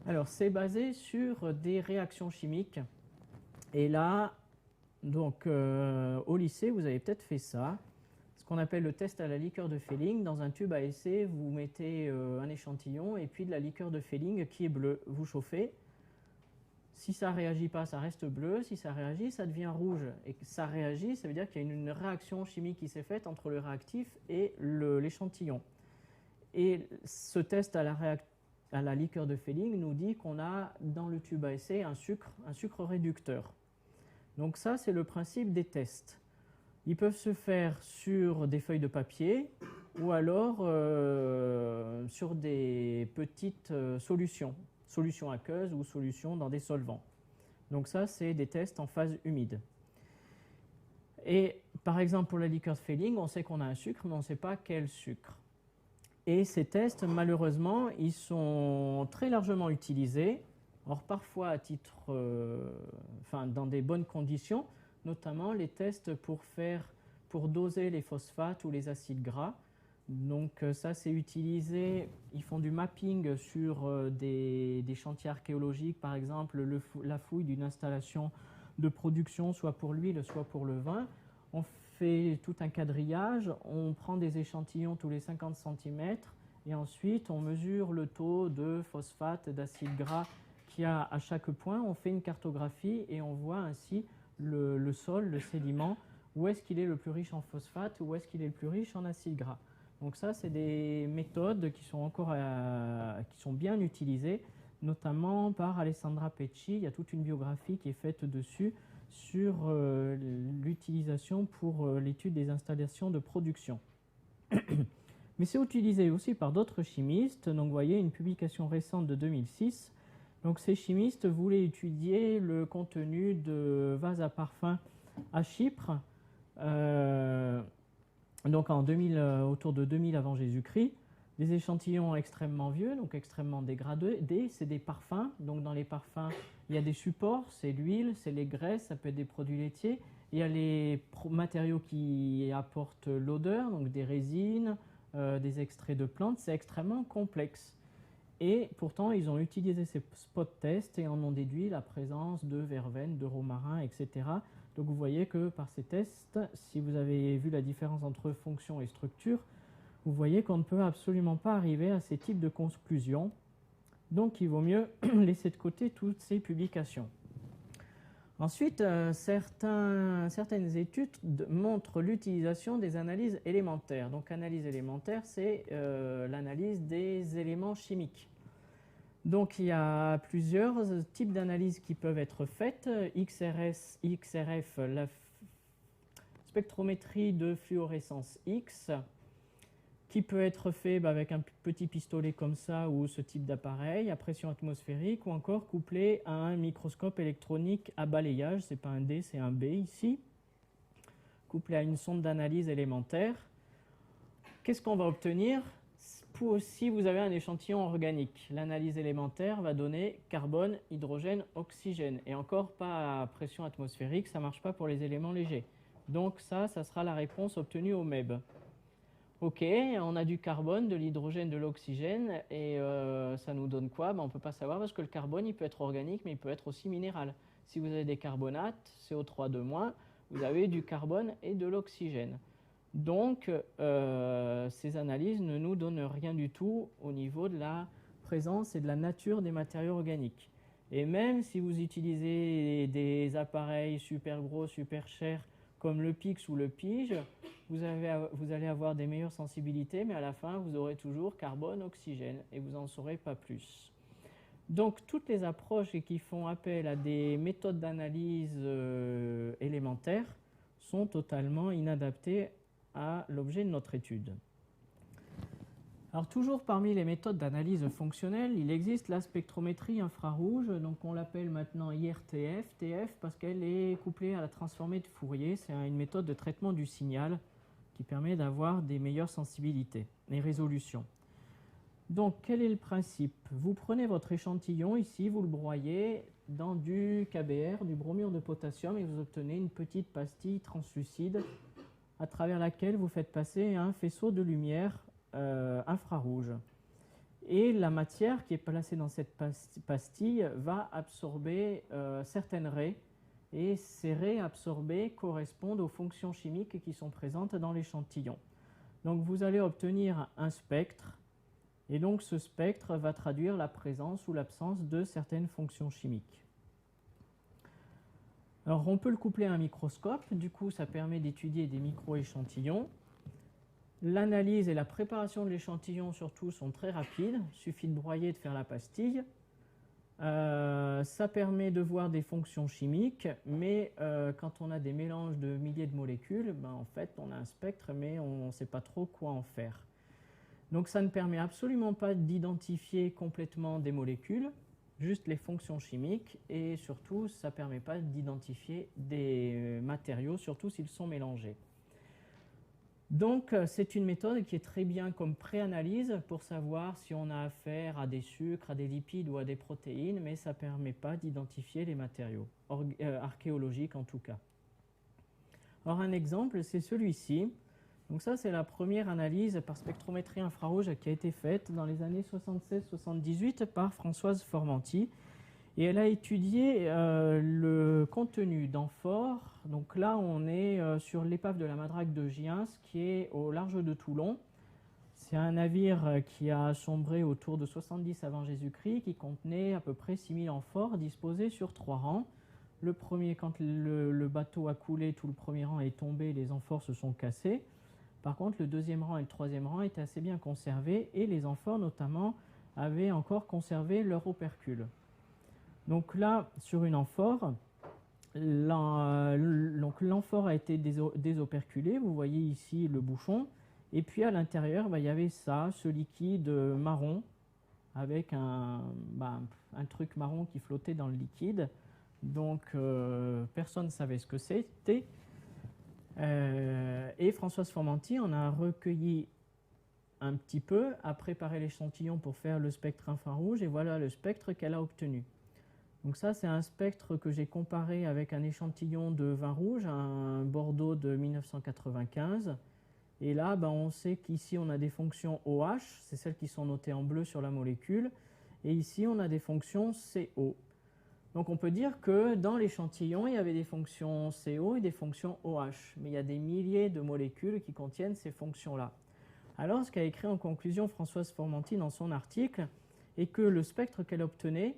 Alors c'est basé sur des réactions chimiques. Et là, donc au lycée, vous avez peut-être fait ça. Ce qu'on appelle le test à la liqueur de Fehling. Dans un tube à essai, vous mettez un échantillon et puis de la liqueur de Fehling qui est bleue. Vous chauffez. Si ça ne réagit pas, ça reste bleu. Si ça réagit, ça devient rouge. Et ça réagit, ça veut dire qu'il y a une réaction chimique qui s'est faite entre le réactif et l'échantillon. Et ce test à la liqueur de Fehling nous dit qu'on a dans le tube à essai un sucre réducteur. Donc ça, c'est le principe des tests. Ils peuvent se faire sur des feuilles de papier ou alors sur des petites solutions aqueuses ou solutions dans des solvants. Donc ça, c'est des tests en phase humide. Et par exemple, pour la liqueur de Fehling, on sait qu'on a un sucre, mais on ne sait pas quel sucre. Et ces tests, malheureusement, ils sont très largement utilisés. Or, parfois, à titre, dans des bonnes conditions, notamment les tests pour doser les phosphates ou les acides gras. Donc ça, c'est utilisé, ils font du mapping sur des chantiers archéologiques, par exemple la fouille d'une installation de production, soit pour l'huile, soit pour le vin. On fait tout un quadrillage, on prend des échantillons tous les 50 cm et ensuite on mesure le taux de phosphate, d'acide gras qu'il y a à chaque point. On fait une cartographie et on voit ainsi le sol, le sédiment, où est-ce qu'il est le plus riche en phosphate, où est-ce qu'il est le plus riche en acide gras. Donc ça, c'est des méthodes qui sont bien utilisées, notamment par Alessandra Pecci. Il y a toute une biographie qui est faite dessus sur l'utilisation pour l'étude des installations de production. Mais c'est utilisé aussi par d'autres chimistes. Donc vous voyez une publication récente de 2006. Donc ces chimistes voulaient étudier le contenu de vases à parfum à Chypre, donc autour de 2000 avant Jésus-Christ. Des échantillons extrêmement vieux, donc extrêmement dégradés. C'est des parfums. Donc dans les parfums, il y a des supports, c'est l'huile, c'est les graisses, ça peut être des produits laitiers. Il y a les matériaux qui apportent l'odeur, donc des résines, des extraits de plantes. C'est extrêmement complexe. Et pourtant, ils ont utilisé ces spot tests et en ont déduit la présence de verveine, de romarin, etc. Donc vous voyez que par ces tests, si vous avez vu la différence entre fonction et structure, vous voyez qu'on ne peut absolument pas arriver à ces types de conclusions. Donc il vaut mieux laisser de côté toutes ces publications. Ensuite, certaines études montrent l'utilisation des analyses élémentaires. Donc analyse élémentaire, c'est l'analyse des éléments chimiques. Donc il y a plusieurs types d'analyses qui peuvent être faites. XRF, la spectrométrie de fluorescence X, qui peut être fait avec un petit pistolet comme ça ou ce type d'appareil à pression atmosphérique, ou encore couplé à un microscope électronique à balayage, c'est pas un D, c'est un B ici, couplé à une sonde d'analyse élémentaire. Qu'est-ce qu'on va obtenir si vous avez un échantillon organique? L'analyse élémentaire va donner carbone, hydrogène, oxygène, et encore pas à pression atmosphérique, ça ne marche pas pour les éléments légers. Donc ça sera la réponse obtenue au MEB. Ok, on a du carbone, de l'hydrogène, de l'oxygène, et ça nous donne quoi? On ne peut pas savoir parce que le carbone, il peut être organique, mais il peut être aussi minéral. Si vous avez des carbonates, CO2-, vous avez du carbone et de l'oxygène. Donc, ces analyses ne nous donnent rien du tout au niveau de la présence et de la nature des matériaux organiques. Et même si vous utilisez des appareils super gros, super chers, comme le PIX ou le PIGE, vous allez avoir des meilleures sensibilités, mais à la fin, vous aurez toujours carbone, oxygène, et vous n'en saurez pas plus. Donc, toutes les approches qui font appel à des méthodes d'analyse élémentaires sont totalement inadaptées à l'objet de notre étude. Alors, toujours parmi les méthodes d'analyse fonctionnelle, il existe la spectrométrie infrarouge, donc on l'appelle maintenant IRTF, TF, parce qu'elle est couplée à la transformée de Fourier. C'est une méthode de traitement du signal qui permet d'avoir des meilleures sensibilités et résolutions. Donc, quel est le principe? Vous prenez votre échantillon ici, vous le broyez dans du KBr, du bromure de potassium, et vous obtenez une petite pastille translucide à travers laquelle vous faites passer un faisceau de lumière infrarouge. Et la matière qui est placée dans cette pastille va absorber certaines raies, et ces raies absorbées correspondent aux fonctions chimiques qui sont présentes dans l'échantillon. Donc vous allez obtenir un spectre, et donc ce spectre va traduire la présence ou l'absence de certaines fonctions chimiques. Alors on peut le coupler à un microscope, du coup ça permet d'étudier des micro-échantillons. L'analyse et la préparation de l'échantillon surtout sont très rapides, il suffit de broyer et de faire la pastille. Ça permet de voir des fonctions chimiques, mais quand on a des mélanges de milliers de molécules, ben, en fait on a un spectre mais on ne sait pas trop quoi en faire. Donc ça ne permet absolument pas d'identifier complètement des molécules, juste les fonctions chimiques, et surtout ça ne permet pas d'identifier des matériaux, surtout s'ils sont mélangés. Donc c'est une méthode qui est très bien comme pré-analyse pour savoir si on a affaire à des sucres, à des lipides ou à des protéines, mais ça ne permet pas d'identifier les matériaux, archéologiques en tout cas. Alors un exemple, c'est celui-ci. Donc ça, c'est la première analyse par spectrométrie infrarouge qui a été faite dans les années 76-78 par Françoise Formanti. Et elle a étudié le contenu d'amphores. Donc là, on est sur l'épave de la Madrague de Giens, qui est au large de Toulon. C'est un navire qui a sombré autour de 70 avant Jésus-Christ, qui contenait à peu près 6000 amphores disposés sur 3 rangs. Le premier, quand le bateau a coulé, tout le premier rang est tombé, les amphores se sont cassés. Par contre, le deuxième rang et le troisième rang étaient assez bien conservés, et les amphores notamment avaient encore conservé leur opercule. Donc là, sur une amphore, l'amphore a été désoperculée, vous voyez ici le bouchon, et puis à l'intérieur, il y avait ça, ce liquide marron, avec un truc marron qui flottait dans le liquide. Donc personne ne savait ce que c'était. Et Françoise Formanti en a recueilli un petit peu, a préparé l'échantillon pour faire le spectre infrarouge, et voilà le spectre qu'elle a obtenu. Donc ça, c'est un spectre que j'ai comparé avec un échantillon de vin rouge, un Bordeaux de 1995. Et là, on sait qu'ici, on a des fonctions OH, c'est celles qui sont notées en bleu sur la molécule, et ici, on a des fonctions CO. Donc on peut dire que dans l'échantillon, il y avait des fonctions CO et des fonctions OH, mais il y a des milliers de molécules qui contiennent ces fonctions-là. Alors ce qu'a écrit en conclusion Françoise Formanti dans son article est que le spectre qu'elle obtenait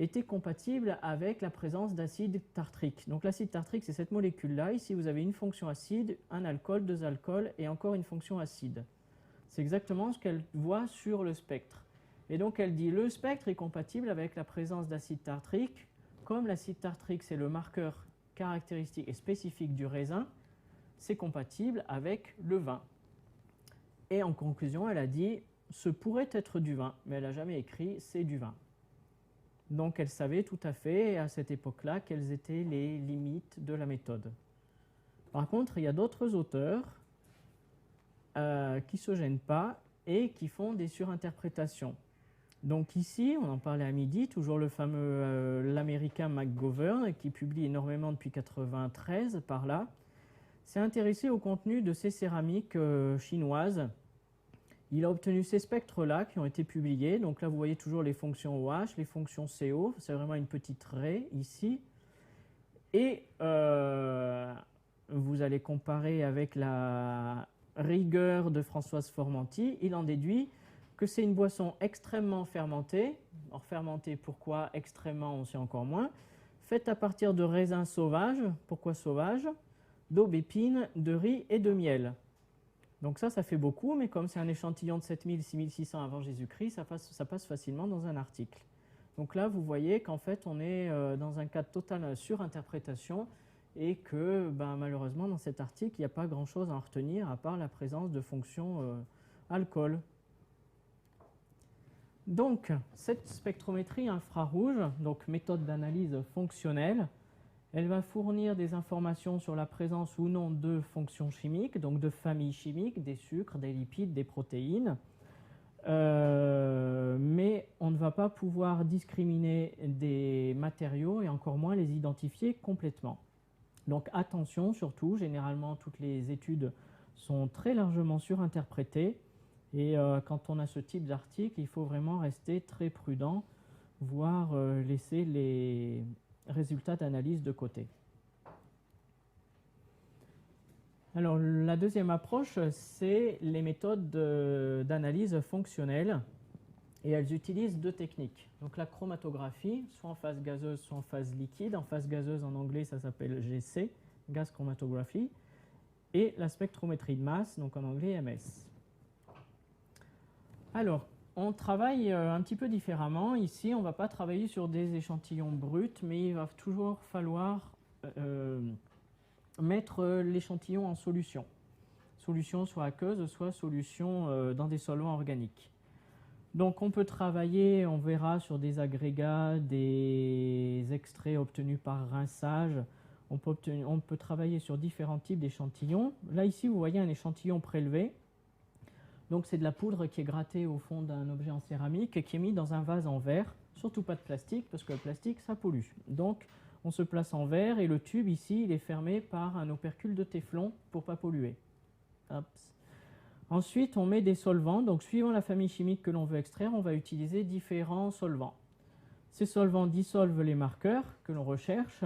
était compatible avec la présence d'acide tartrique. Donc l'acide tartrique, c'est cette molécule-là. Ici, vous avez une fonction acide, un alcool, deux alcools et encore une fonction acide. C'est exactement ce qu'elle voit sur le spectre. Et donc elle dit le spectre est compatible avec la présence d'acide tartrique. Comme l'acide tartrique, c'est le marqueur caractéristique et spécifique du raisin, c'est compatible avec le vin. Et en conclusion, elle a dit ce pourrait être du vin, mais elle n'a jamais écrit c'est du vin. Donc elle savait tout à fait à cette époque-là quelles étaient les limites de la méthode. Par contre, il y a d'autres auteurs qui ne se gênent pas et qui font des surinterprétations. Donc ici, on en parlait à midi, toujours le fameux l'américain McGovern, qui publie énormément depuis 1993 par là, s'est intéressé au contenu de ces céramiques chinoises. Il a obtenu ces spectres-là qui ont été publiés. Donc là, vous voyez toujours les fonctions OH, les fonctions CO. C'est vraiment une petite raie ici. Et vous allez comparer avec la rigueur de Françoise Formanti. Il en déduit que c'est une boisson extrêmement fermentée. Alors fermentée, pourquoi extrêmement, on sait encore moins. Faite à partir de raisins sauvages. Pourquoi sauvages? D'aubépine, de riz et de miel. Donc ça fait beaucoup, mais comme c'est un échantillon de 7000-6600 avant Jésus-Christ, ça passe facilement dans un article. Donc là, vous voyez qu'en fait, on est dans un cas de totale surinterprétation et que malheureusement, dans cet article, il n'y a pas grand-chose à en retenir à part la présence de fonctions alcool. Donc, cette spectrométrie infrarouge, donc méthode d'analyse fonctionnelle, elle va fournir des informations sur la présence ou non de fonctions chimiques, donc de familles chimiques, des sucres, des lipides, des protéines. mais on ne va pas pouvoir discriminer des matériaux et encore moins les identifier complètement. Donc attention surtout, généralement toutes les études sont très largement surinterprétées et quand on a ce type d'article, il faut vraiment rester très prudent, voire laisser les résultats d'analyse de côté. Alors la deuxième approche, c'est les méthodes d'analyse fonctionnelle et elles utilisent deux techniques. Donc la chromatographie, soit en phase gazeuse, soit en phase liquide. En phase gazeuse, en anglais, ça s'appelle GC, Gas Chromatography, et la spectrométrie de masse, donc en anglais MS. Alors, on travaille un petit peu différemment. Ici, on ne va pas travailler sur des échantillons bruts, mais il va toujours falloir mettre l'échantillon en solution. Solution soit aqueuse, soit solution dans des solvants organiques. Donc on peut travailler, on verra, sur des agrégats, des extraits obtenus par rinçage. On peut travailler sur différents types d'échantillons. Là, ici, vous voyez un échantillon prélevé. Donc c'est de la poudre qui est grattée au fond d'un objet en céramique et qui est mis dans un vase en verre. Surtout pas de plastique, parce que le plastique, ça pollue. Donc on se place en verre et le tube ici, il est fermé par un opercule de téflon pour ne pas polluer. Hop. Ensuite, on met des solvants. Donc suivant la famille chimique que l'on veut extraire, on va utiliser différents solvants. Ces solvants dissolvent les marqueurs que l'on recherche.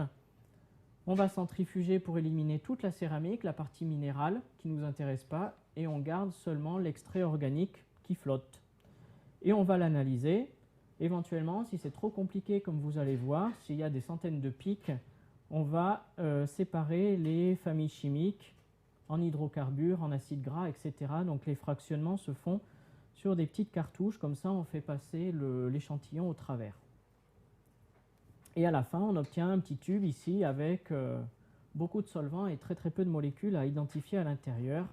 On va centrifuger pour éliminer toute la céramique, la partie minérale qui ne nous intéresse pas, et on garde seulement l'extrait organique qui flotte. Et on va l'analyser. Éventuellement, si c'est trop compliqué, comme vous allez voir, s'il y a des centaines de pics, on va séparer les familles chimiques en hydrocarbures, en acides gras, etc. Donc les fractionnements se font sur des petites cartouches, comme ça on fait passer l'échantillon au travers. Et à la fin, on obtient un petit tube ici avec beaucoup de solvants et très très peu de molécules à identifier à l'intérieur.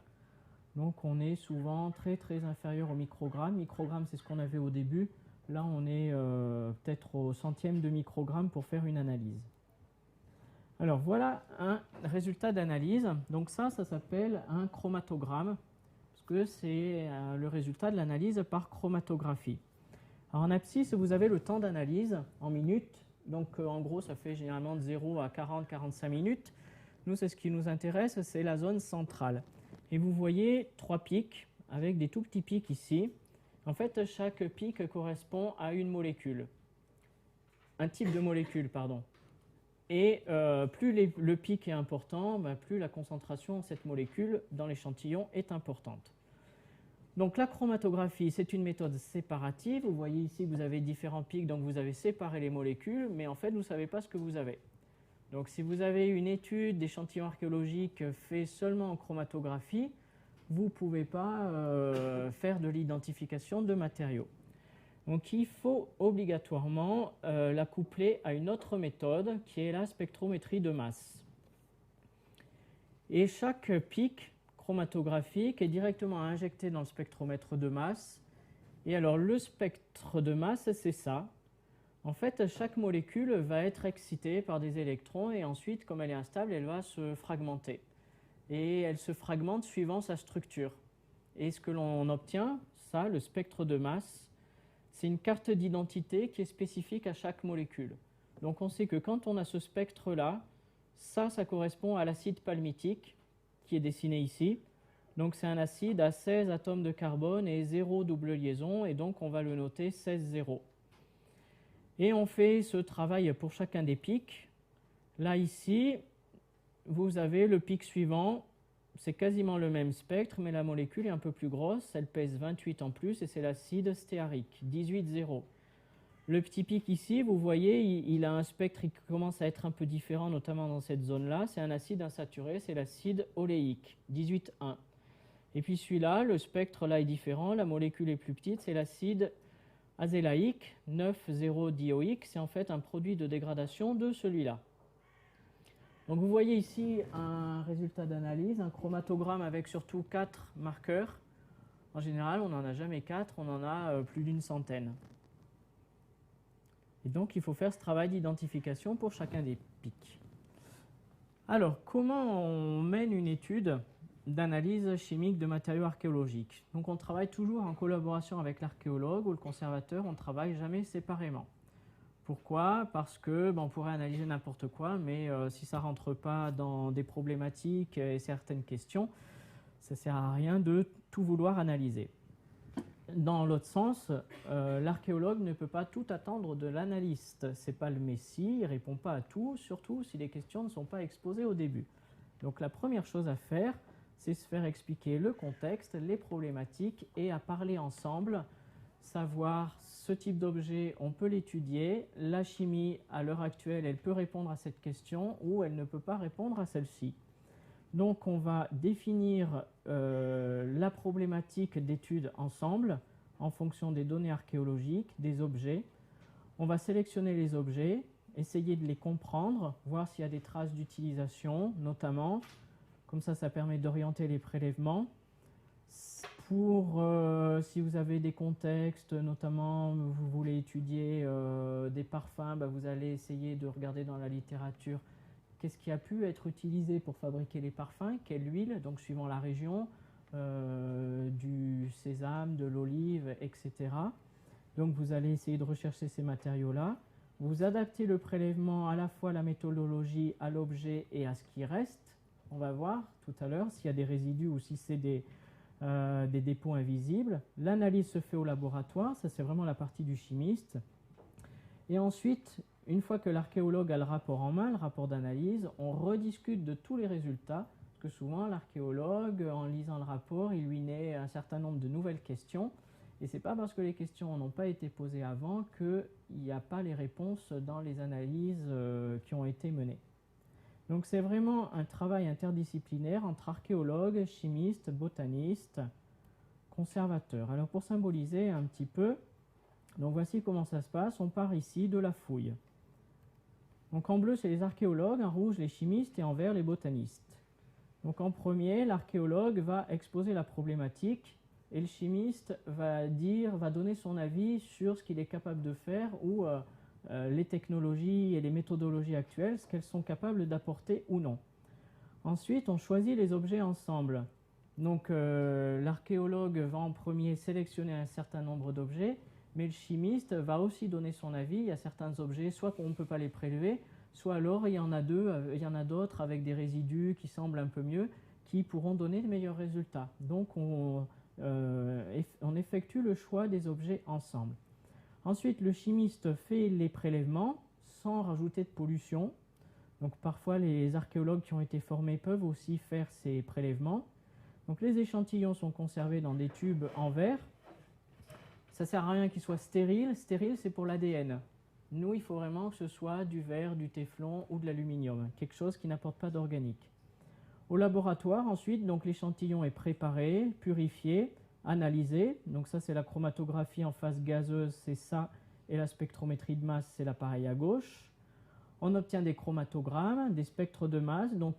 Donc on est souvent très très inférieur au microgramme. Microgramme, c'est ce qu'on avait au début. Là, on est peut-être au centième de microgramme pour faire une analyse. Alors voilà un résultat d'analyse. Donc ça s'appelle un chromatogramme, parce que c'est le résultat de l'analyse par chromatographie. Alors en abscisse, vous avez le temps d'analyse en minutes. Donc en gros, ça fait généralement de 0 à 40-45 minutes. Nous, c'est ce qui nous intéresse, c'est la zone centrale. Et vous voyez 3 pics avec des tout petits pics ici. En fait, chaque pic correspond à une molécule. Un type de molécule, pardon. Et plus le pic est important, plus la concentration de cette molécule dans l'échantillon est importante. Donc la chromatographie, c'est une méthode séparative. Vous voyez ici que vous avez différents pics, donc vous avez séparé les molécules, mais en fait, vous ne savez pas ce que vous avez. Donc si vous avez une étude d'échantillon archéologique faite seulement en chromatographie, vous ne pouvez pas faire de l'identification de matériaux. Donc il faut obligatoirement la coupler à une autre méthode qui est la spectrométrie de masse. Et chaque pic chromatographique est directement injecté dans le spectromètre de masse. Et alors le spectre de masse, c'est ça. En fait, chaque molécule va être excitée par des électrons et ensuite, comme elle est instable, elle va se fragmenter. Et elle se fragmente suivant sa structure. Et ce que l'on obtient, ça, le spectre de masse, c'est une carte d'identité qui est spécifique à chaque molécule. Donc on sait que quand on a ce spectre-là, ça correspond à l'acide palmitique qui est dessiné ici. Donc c'est un acide à 16 atomes de carbone et 0 double liaison, et donc on va le noter 16,0. Et on fait ce travail pour chacun des pics. Là, ici, vous avez le pic suivant. C'est quasiment le même spectre, mais la molécule est un peu plus grosse. Elle pèse 28 en plus et c'est l'acide stéarique, 18,0. Le petit pic ici, vous voyez, il a un spectre qui commence à être un peu différent, notamment dans cette zone-là. C'est un acide insaturé, c'est l'acide oléique, 18,1. Et puis celui-là, le spectre là est différent, la molécule est plus petite, c'est l'acide azélaïque, 9,0-dioïque. C'est en fait un produit de dégradation de celui-là. Donc vous voyez ici un résultat d'analyse, un chromatogramme avec surtout 4 marqueurs. En général, on n'en a jamais 4, on en a plus d'une centaine. Et donc il faut faire ce travail d'identification pour chacun des pics. Alors, comment on mène une étude d'analyse chimique de matériaux archéologiques. Donc on travaille toujours en collaboration avec l'archéologue ou le conservateur, on ne travaille jamais séparément. Pourquoi? Parce que on pourrait analyser n'importe quoi, mais si ça ne rentre pas dans des problématiques et certaines questions, ça ne sert à rien de tout vouloir analyser. Dans l'autre sens, l'archéologue ne peut pas tout attendre de l'analyste. Ce n'est pas le messie, il ne répond pas à tout, surtout si les questions ne sont pas exposées au début. Donc la première chose à faire, c'est se faire expliquer le contexte, les problématiques et à parler ensemble, savoir ce type d'objet, on peut l'étudier. La chimie, à l'heure actuelle, elle peut répondre à cette question ou elle ne peut pas répondre à celle-ci. Donc on va définir la problématique d'étude ensemble en fonction des données archéologiques, des objets. On va sélectionner les objets, essayer de les comprendre, voir s'il y a des traces d'utilisation notamment. Comme ça permet d'orienter les prélèvements. Pour, si vous avez des contextes, notamment vous voulez étudier des parfums, vous allez essayer de regarder dans la littérature qu'est-ce qui a pu être utilisé pour fabriquer les parfums, quelle huile, donc suivant la région, du sésame, de l'olive, etc. Donc vous allez essayer de rechercher ces matériaux-là. Vous adaptez le prélèvement à la fois à la méthodologie, à l'objet et à ce qui reste. On va voir tout à l'heure s'il y a des résidus ou si c'est des dépôts invisibles. L'analyse se fait au laboratoire, ça c'est vraiment la partie du chimiste. Et ensuite, une fois que l'archéologue a le rapport en main, le rapport d'analyse, on rediscute de tous les résultats, parce que souvent l'archéologue, en lisant le rapport, il lui naît un certain nombre de nouvelles questions, et ce n'est pas parce que les questions n'ont pas été posées avant qu'il n'y a pas les réponses dans les analyses qui ont été menées. Donc c'est vraiment un travail interdisciplinaire entre archéologues, chimistes, botanistes, conservateurs. Alors pour symboliser un petit peu, donc voici comment ça se passe. On part ici de la fouille. Donc en bleu c'est les archéologues, en rouge les chimistes et en vert les botanistes. Donc en premier, l'archéologue va exposer la problématique et le chimiste va donner son avis sur ce qu'il est capable de faire ou les technologies et les méthodologies actuelles, ce qu'elles sont capables d'apporter ou non. Ensuite, on choisit les objets ensemble. Donc l'archéologue va en premier sélectionner un certain nombre d'objets, mais le chimiste va aussi donner son avis. Il y a certains objets, soit qu'on ne peut pas les prélever, soit alors il y en a d'autres avec des résidus qui semblent un peu mieux, qui pourront donner de meilleurs résultats. Donc on effectue le choix des objets ensemble. Ensuite, le chimiste fait les prélèvements sans rajouter de pollution. Donc parfois, les archéologues qui ont été formés peuvent aussi faire ces prélèvements. Donc les échantillons sont conservés dans des tubes en verre. Ça ne sert à rien qu'ils soient stériles. Stérile, c'est pour l'ADN. Nous, il faut vraiment que ce soit du verre, du téflon ou de l'aluminium, quelque chose qui n'apporte pas d'organique. Au laboratoire, ensuite, donc l'échantillon est préparé, purifié, analysé. Donc ça, c'est la chromatographie en phase gazeuse, c'est ça. Et la spectrométrie de masse, c'est l'appareil à gauche. On obtient des chromatogrammes, des spectres de masse. Donc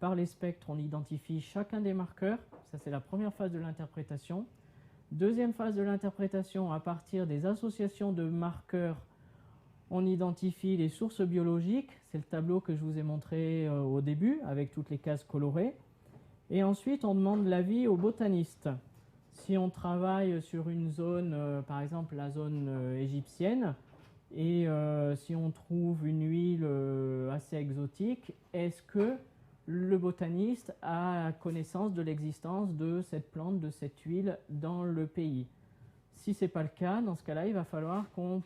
par les spectres, on identifie chacun des marqueurs. Ça, c'est la première phase de l'interprétation. Deuxième phase de l'interprétation, à partir des associations de marqueurs, on identifie les sources biologiques. C'est le tableau que je vous ai montré au début, avec toutes les cases colorées. Et ensuite, on demande l'avis aux botanistes. Si on travaille sur une zone, par exemple la zone égyptienne, et si on trouve une huile assez exotique, est-ce que le botaniste a connaissance de l'existence de cette plante, de cette huile dans le pays? Si ce n'est pas le cas, dans ce cas-là, il va falloir qu'on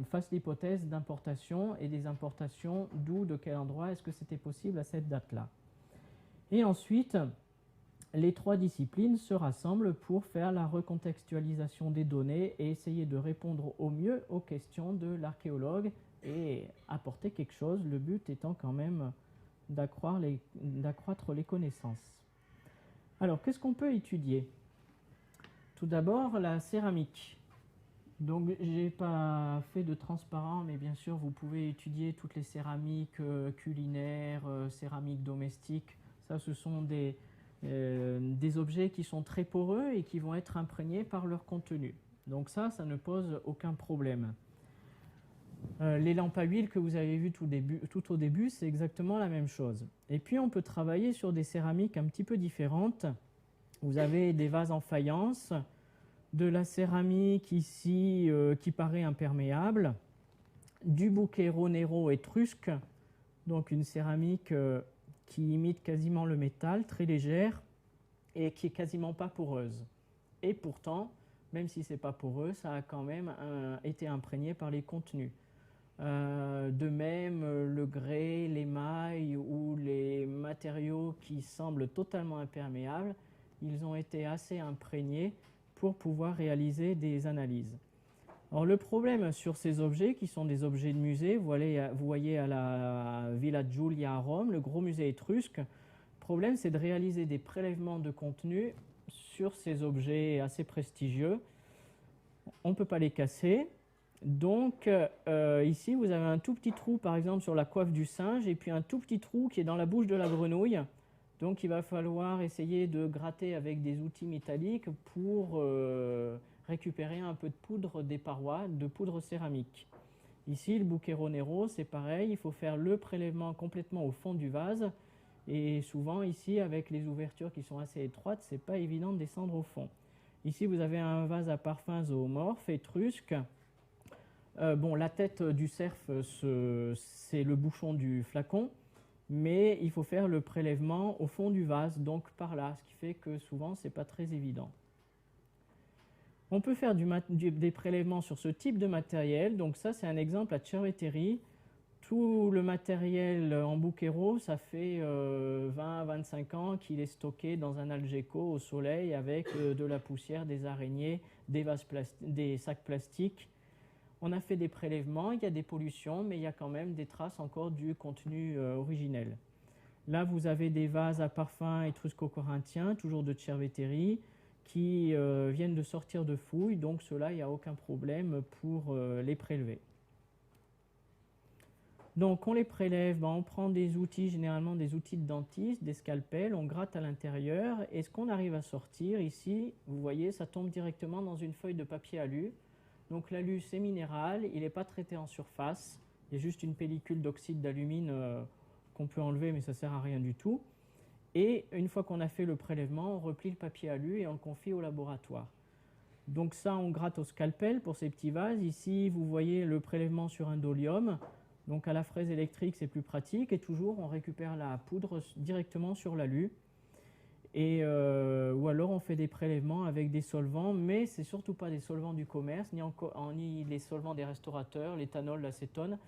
fasse l'hypothèse d'importation et des importations d'où, de quel endroit, est-ce que c'était possible à cette date-là. Et ensuite, les trois disciplines se rassemblent pour faire la recontextualisation des données et essayer de répondre au mieux aux questions de l'archéologue et apporter quelque chose, le but étant quand même d'accroître les connaissances. Alors, qu'est-ce qu'on peut étudier? Tout d'abord, la céramique. Donc, je n'ai pas fait de transparent, mais bien sûr, vous pouvez étudier toutes les céramiques culinaires, céramiques domestiques. Ça, ce sont des objets qui sont très poreux et qui vont être imprégnés par leur contenu. Donc ça ne pose aucun problème. Les lampes à huile que vous avez vues tout au début, c'est exactement la même chose. Et puis on peut travailler sur des céramiques un petit peu différentes. Vous avez des vases en faïence, de la céramique ici qui paraît imperméable, du Bucchero Nero étrusque, donc une céramique qui imite quasiment le métal, très légère et qui est quasiment pas poreuse. Et pourtant, même si c'est pas poreux, ça a quand même été imprégné par les contenus. De même, le grès, l'émail ou les matériaux qui semblent totalement imperméables, ils ont été assez imprégnés pour pouvoir réaliser des analyses. Alors le problème sur ces objets, qui sont des objets de musée, vous voyez à la Villa Giulia à Rome, le gros musée étrusque, le problème c'est de réaliser des prélèvements de contenu sur ces objets assez prestigieux. On ne peut pas les casser. Donc ici vous avez un tout petit trou par exemple sur la coiffe du singe et puis un tout petit trou qui est dans la bouche de la grenouille. Donc il va falloir essayer de gratter avec des outils métalliques pour récupérer un peu de poudre des parois, de poudre céramique. Ici le Bucchero Nero c'est pareil, il faut faire le prélèvement complètement au fond du vase et souvent ici avec les ouvertures qui sont assez étroites c'est pas évident de descendre au fond. Ici vous avez un vase à parfum zoomorphe étrusque. Bon, la tête du cerf, c'est le bouchon du flacon, mais il faut faire le prélèvement au fond du vase, donc par là, ce qui fait que souvent, ce n'est pas très évident. On peut faire des prélèvements sur ce type de matériel, donc ça, c'est un exemple à Cerveteri. Tout le matériel en Bucchero, ça fait 20 à 25 ans qu'il est stocké dans un Algeco au soleil avec de la poussière, des araignées, des sacs plastiques. On a fait des prélèvements, il y a des pollutions, mais il y a quand même des traces encore du contenu originel. Là, vous avez des vases à parfum étrusco-corinthiens, toujours de Cerveteri, qui viennent de sortir de fouilles, donc ceux-là, il n'y a aucun problème pour les prélever. Donc on les prélève, on prend des outils, généralement des outils de dentiste, des scalpels, on gratte à l'intérieur, et ce qu'on arrive à sortir ici, vous voyez, ça tombe directement dans une feuille de papier alu. Donc l'alu c'est minéral, il n'est pas traité en surface, il y a juste une pellicule d'oxyde d'alumine qu'on peut enlever mais ça ne sert à rien du tout. Et une fois qu'on a fait le prélèvement, on replie le papier alu et on le confie au laboratoire. Donc ça on gratte au scalpel pour ces petits vases. Ici vous voyez le prélèvement sur un dolium, donc à la fraise électrique c'est plus pratique et toujours on récupère la poudre directement sur l'alu. Ou alors on fait des prélèvements avec des solvants, mais ce n'est surtout pas des solvants du commerce, ni les solvants des restaurateurs, l'éthanol, l'acétone.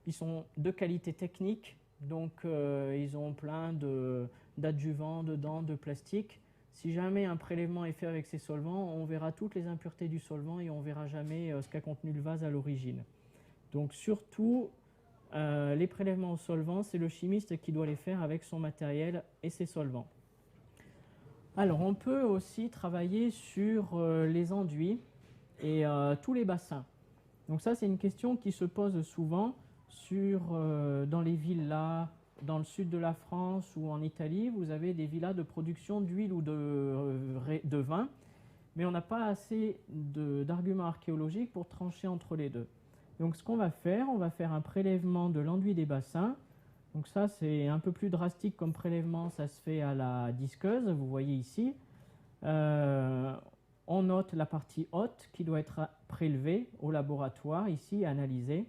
Ils sont de qualité technique, donc ils ont plein d'adjuvants dedans, de plastique. Si jamais un prélèvement est fait avec ces solvants, on verra toutes les impuretés du solvant et on ne verra jamais ce qu'a contenu le vase à l'origine. Donc surtout, les prélèvements au solvant, c'est le chimiste qui doit les faire avec son matériel et ses solvants. Alors, on peut aussi travailler sur les enduits et tous les bassins. Donc ça, c'est une question qui se pose souvent dans les villas, dans le sud de la France ou en Italie. Vous avez des villas de production d'huile ou de vin, mais on n'a pas assez d'arguments archéologiques pour trancher entre les deux. Donc ce qu'on va faire, on va faire un prélèvement de l'enduit des bassins. Donc ça, c'est un peu plus drastique comme prélèvement, ça se fait à la disqueuse, vous voyez ici. On note la partie haute qui doit être prélevée au laboratoire, ici, analysée.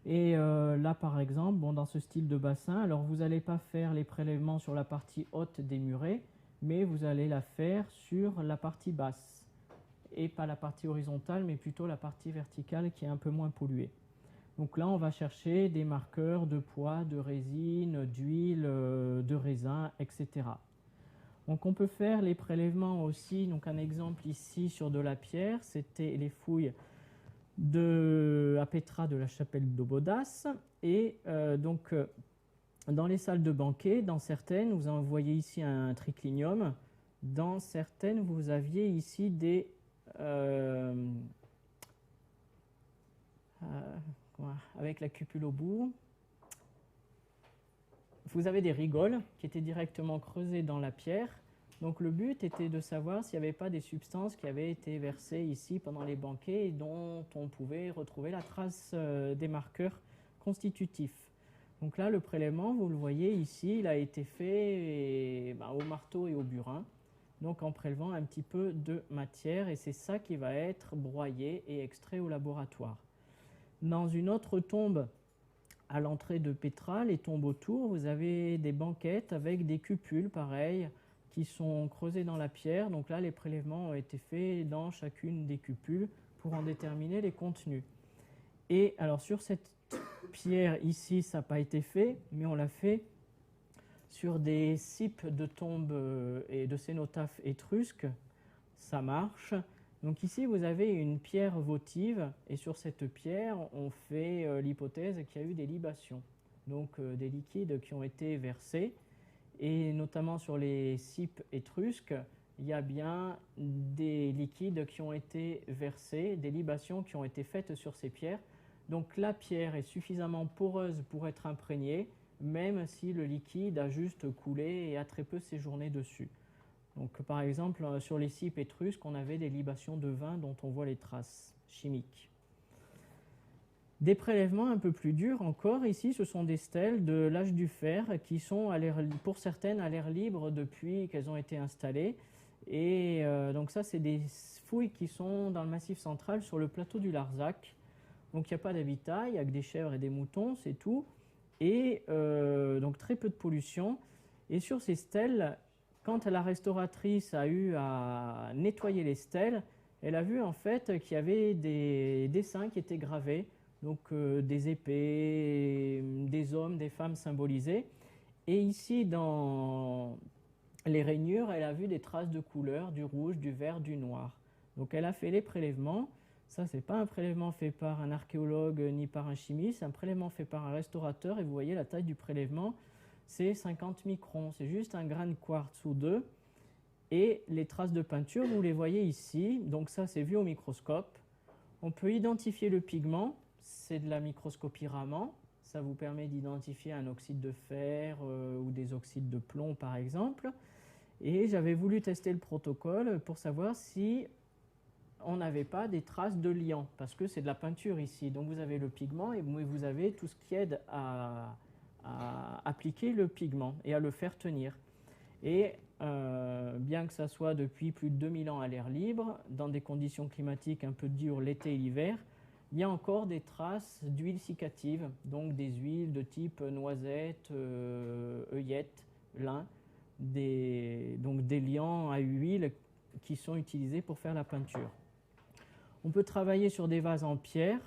Et là, par exemple, dans ce style de bassin, alors vous n'allez pas faire les prélèvements sur la partie haute des murets, mais vous allez la faire sur la partie basse. Et pas la partie horizontale, mais plutôt la partie verticale qui est un peu moins polluée. Donc là, on va chercher des marqueurs de poids, de résine, d'huile, de raisin, etc. Donc on peut faire les prélèvements aussi. Donc un exemple ici sur de la pierre, c'était les fouilles à Petra de la chapelle d'Obodas. Et dans les salles de banquet, dans certaines, vous en voyez ici un triclinium. Dans certaines, vous aviez ici des... avec la cupule au bout. Vous avez des rigoles qui étaient directement creusées dans la pierre. Donc le but était de savoir s'il n'y avait pas des substances qui avaient été versées ici pendant les banquets et dont on pouvait retrouver la trace des marqueurs constitutifs. Donc là, le prélèvement, vous le voyez ici, il a été fait au marteau et au burin, donc en prélevant un petit peu de matière, et c'est ça qui va être broyé et extrait au laboratoire. Dans une autre tombe, à l'entrée de Pétra, les tombes autour, vous avez des banquettes avec des cupules, pareilles, qui sont creusées dans la pierre. Donc là, les prélèvements ont été faits dans chacune des cupules pour en déterminer les contenus. Et alors sur cette pierre ici, ça n'a pas été fait, mais on l'a fait sur des cipes de tombes et de cénotaphes étrusques. Ça marche. Donc ici, vous avez une pierre votive, et sur cette pierre, on fait l'hypothèse qu'il y a eu des libations, donc des liquides qui ont été versés, et notamment sur les cipes étrusques, il y a bien des liquides qui ont été versés, des libations qui ont été faites sur ces pierres. Donc la pierre est suffisamment poreuse pour être imprégnée, même si le liquide a juste coulé et a très peu séjourné dessus. Donc, par exemple, sur les cipes étrusques, on avait des libations de vin dont on voit les traces chimiques. Des prélèvements un peu plus durs encore, ici, ce sont des stèles de l'âge du fer qui sont, pour certaines, à l'air libre depuis qu'elles ont été installées. Et donc ça, c'est des fouilles qui sont dans le Massif central, sur le plateau du Larzac. Donc il n'y a pas d'habitat, il n'y a que des chèvres et des moutons, c'est tout. Et donc très peu de pollution. Et sur ces stèles, quand la restauratrice a eu à nettoyer les stèles, elle a vu en fait qu'il y avait des dessins qui étaient gravés, donc des épées, des hommes, des femmes symbolisés. Et ici, dans les rainures, elle a vu des traces de couleurs, du rouge, du vert, du noir. Donc elle a fait les prélèvements. Ça, ce n'est pas un prélèvement fait par un archéologue ni par un chimiste, c'est un prélèvement fait par un restaurateur. Et vous voyez la taille du prélèvement, c'est 50 microns, c'est juste un grain de quartz ou deux. Et les traces de peinture, vous les voyez ici. Donc ça, c'est vu au microscope. On peut identifier le pigment, c'est de la microscopie Raman. Ça vous permet d'identifier un oxyde de fer ou des oxydes de plomb, par exemple. Et j'avais voulu tester le protocole pour savoir si on n'avait pas des traces de liant, parce que c'est de la peinture ici. Donc vous avez le pigment et vous avez tout ce qui aide à appliquer le pigment et à le faire tenir. Et bien que ça soit depuis plus de 2000 ans à l'air libre, dans des conditions climatiques un peu dures l'été et l'hiver, il y a encore des traces d'huile cicative, donc des huiles de type noisette, œillette, lin, donc des liants à huile qui sont utilisés pour faire la peinture. On peut travailler sur des vases en pierre,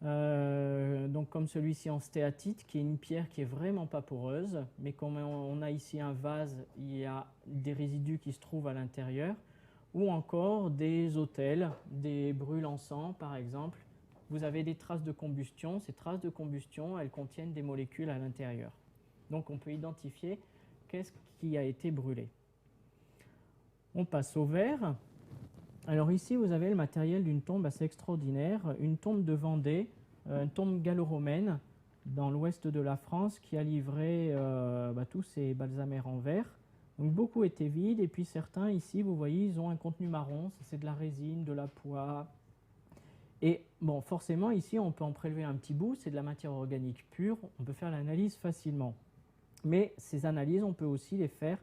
donc comme celui-ci en stéatite, qui est une pierre qui est vraiment pas poreuse, mais comme on a ici un vase, il y a des résidus qui se trouvent à l'intérieur, ou encore des autels, des brûle-encens par exemple. Vous avez des traces de combustion. Ces traces de combustion, elles contiennent des molécules à l'intérieur. Donc on peut identifier qu'est-ce qui a été brûlé. On passe au verre. Alors ici, vous avez le matériel d'une tombe assez extraordinaire, une tombe de Vendée, une tombe gallo-romaine dans l'ouest de la France qui a livré tous ces balsamères en verre. Donc beaucoup étaient vides, et puis certains ici, vous voyez, ils ont un contenu marron, c'est de la résine, de la poix. Et bon, forcément ici, on peut en prélever un petit bout, c'est de la matière organique pure, on peut faire l'analyse facilement. Mais ces analyses, on peut aussi les faire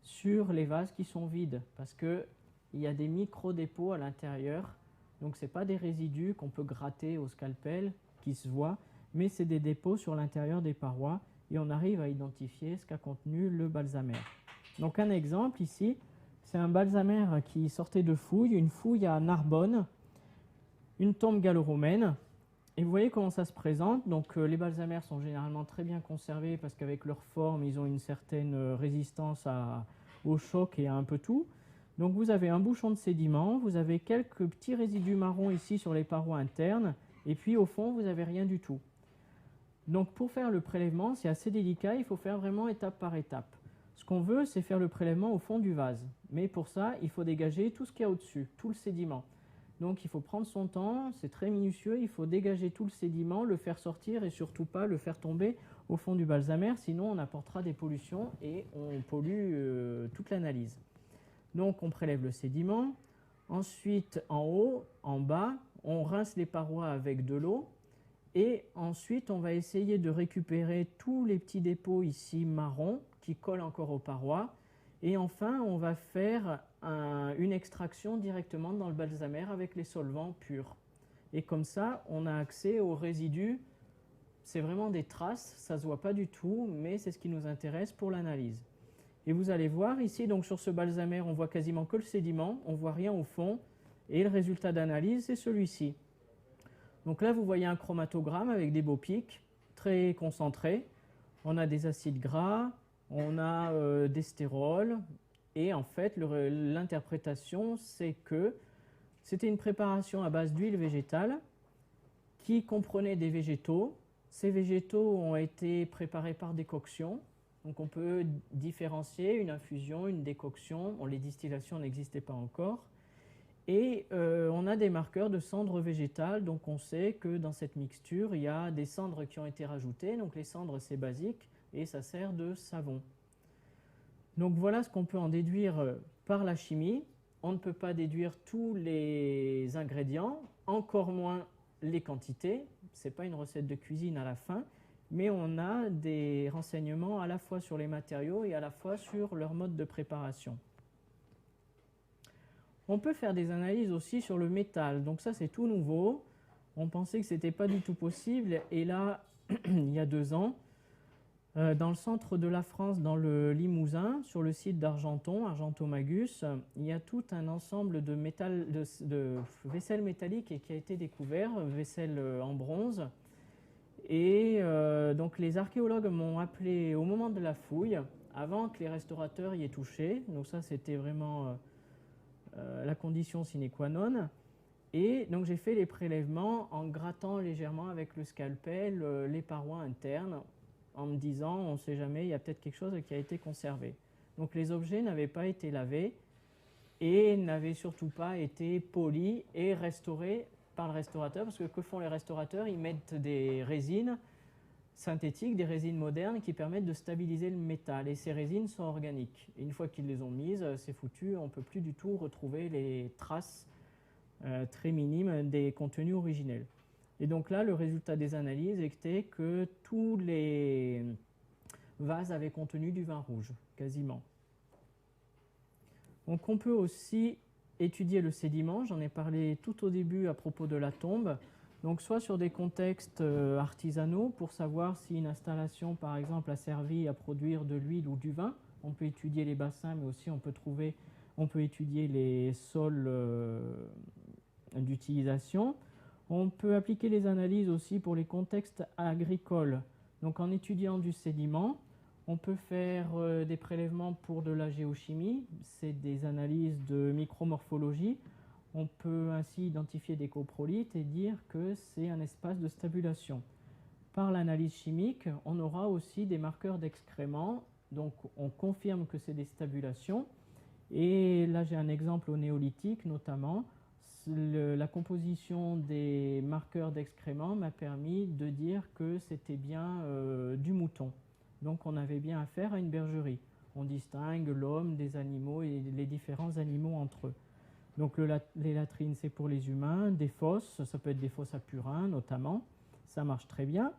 sur les vases qui sont vides, parce que il y a des micro-dépôts à l'intérieur, donc ce n'est pas des résidus qu'on peut gratter au scalpel, qui se voient, mais c'est des dépôts sur l'intérieur des parois, et on arrive à identifier ce qu'a contenu le balsamère. Donc un exemple ici, c'est un balsamère qui sortait de fouille, une fouille à Narbonne, une tombe gallo-romaine, et vous voyez comment ça se présente. Donc les balsamères sont généralement très bien conservés, parce qu'avec leur forme, ils ont une certaine résistance au choc et à un peu tout. Donc vous avez un bouchon de sédiment, vous avez quelques petits résidus marrons ici sur les parois internes, et puis au fond, vous n'avez rien du tout. Donc pour faire le prélèvement, c'est assez délicat, il faut faire vraiment étape par étape. Ce qu'on veut, c'est faire le prélèvement au fond du vase. Mais pour ça, il faut dégager tout ce qu'il y a au-dessus, tout le sédiment. Donc il faut prendre son temps, c'est très minutieux, il faut dégager tout le sédiment, le faire sortir et surtout pas le faire tomber au fond du balsamère, sinon on apportera des pollutions et on pollue toute l'analyse. Donc on prélève le sédiment, ensuite en haut, en bas, on rince les parois avec de l'eau et ensuite on va essayer de récupérer tous les petits dépôts ici marrons qui collent encore aux parois et enfin on va faire une extraction directement dans le balsamère avec les solvants purs. Et comme ça on a accès aux résidus. C'est vraiment des traces, ça ne se voit pas du tout, mais c'est ce qui nous intéresse pour l'analyse. Et vous allez voir ici, donc sur ce balsamère, on voit quasiment que le sédiment, on ne voit rien au fond, et le résultat d'analyse, c'est celui-ci. Donc là, vous voyez un chromatogramme avec des beaux pics, très concentrés. On a des acides gras, on a des stérols, et en fait, l'interprétation, c'est que c'était une préparation à base d'huile végétale qui comprenait des végétaux. Ces végétaux ont été préparés par décoction. Donc on peut différencier une infusion, une décoction. Bon, les distillations n'existaient pas encore. Et on a des marqueurs de cendres végétales. Donc on sait que dans cette mixture, il y a des cendres qui ont été rajoutées. Donc les cendres, c'est basique et ça sert de savon. Donc voilà ce qu'on peut en déduire par la chimie. On ne peut pas déduire tous les ingrédients, encore moins les quantités. Ce n'est pas une recette de cuisine à la fin, mais on a des renseignements à la fois sur les matériaux et à la fois sur leur mode de préparation. On peut faire des analyses aussi sur le métal, donc ça c'est tout nouveau. On pensait que ce n'était pas du tout possible, et là, il y a 2 ans, dans le centre de la France, dans le Limousin, sur le site d'Argenton, Argentomagus, il y a tout un ensemble de vaisselle métallique qui a été découvert, vaisselle en bronze. Et donc les archéologues m'ont appelé au moment de la fouille, avant que les restaurateurs y aient touché. Donc ça, c'était vraiment la condition sine qua non. Et donc j'ai fait les prélèvements en grattant légèrement avec le scalpel les parois internes, en me disant, on ne sait jamais, il y a peut-être quelque chose qui a été conservé. Donc les objets n'avaient pas été lavés et n'avaient surtout pas été polis et restaurés par le restaurateur, parce que font les restaurateurs? Ils mettent des résines synthétiques, des résines modernes qui permettent de stabiliser le métal, et ces résines sont organiques. Et une fois qu'ils les ont mises, c'est foutu, on ne peut plus du tout retrouver les traces très minimes des contenus originels. Et donc là, le résultat des analyses était que tous les vases avaient contenu du vin rouge, quasiment. Donc on peut aussi étudier le sédiment, j'en ai parlé tout au début à propos de la tombe, donc soit sur des contextes artisanaux pour savoir si une installation par exemple a servi à produire de l'huile ou du vin. On peut étudier les bassins, mais aussi on peut étudier les sols d'utilisation. On peut appliquer les analyses aussi pour les contextes agricoles. Donc en étudiant du sédiment, on peut faire des prélèvements pour de la géochimie, c'est des analyses de micromorphologie. On peut ainsi identifier des coprolites et dire que c'est un espace de stabulation. Par l'analyse chimique, on aura aussi des marqueurs d'excréments, donc on confirme que c'est des stabulations. Et là j'ai un exemple au néolithique notamment. La composition des marqueurs d'excréments m'a permis de dire que c'était bien du mouton. Donc on avait bien affaire à une bergerie. On distingue l'homme des animaux et les différents animaux entre eux. Donc les latrines, c'est pour les humains. Des fosses, ça peut être des fosses à purin notamment. Ça marche très bien.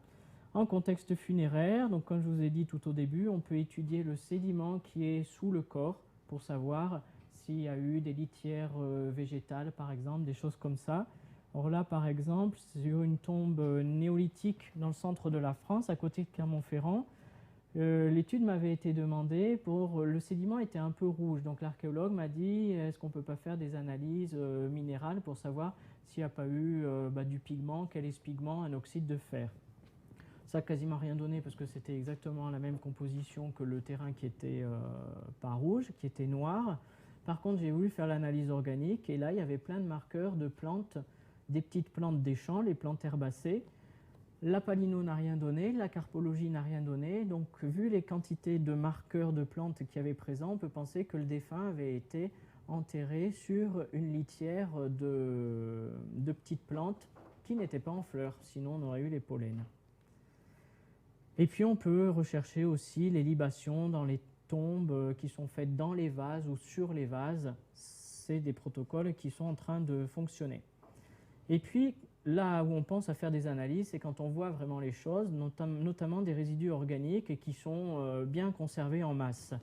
En contexte funéraire, donc comme je vous ai dit tout au début, on peut étudier le sédiment qui est sous le corps pour savoir s'il y a eu des litières végétales, par exemple, des choses comme ça. Alors là, par exemple, sur une tombe néolithique dans le centre de la France, à côté de Clermont-Ferrand, l'étude m'avait été demandée pour... Le sédiment était un peu rouge, donc l'archéologue m'a dit, est-ce qu'on ne peut pas faire des analyses minérales pour savoir s'il n'y a pas eu du pigment, quel est ce pigment, un oxyde de fer. Ça n'a quasiment rien donné parce que c'était exactement la même composition que le terrain qui était pas rouge, qui était noir. Par contre, j'ai voulu faire l'analyse organique et là, il y avait plein de marqueurs de plantes, des petites plantes des champs, les plantes herbacées. La palino n'a rien donné, la carpologie n'a rien donné. Donc, vu les quantités de marqueurs de plantes qu'il y avait présents, on peut penser que le défunt avait été enterrés sur une litière de petites plantes qui n'étaient pas en fleurs, sinon on aurait eu les pollens. Et puis on peut rechercher aussi les libations dans les tombes qui sont faites dans les vases ou sur les vases. C'est des protocoles qui sont en train de fonctionner. Et puis là où on pense à faire des analyses, c'est quand on voit vraiment les choses, notamment des résidus organiques qui sont bien conservés en masse.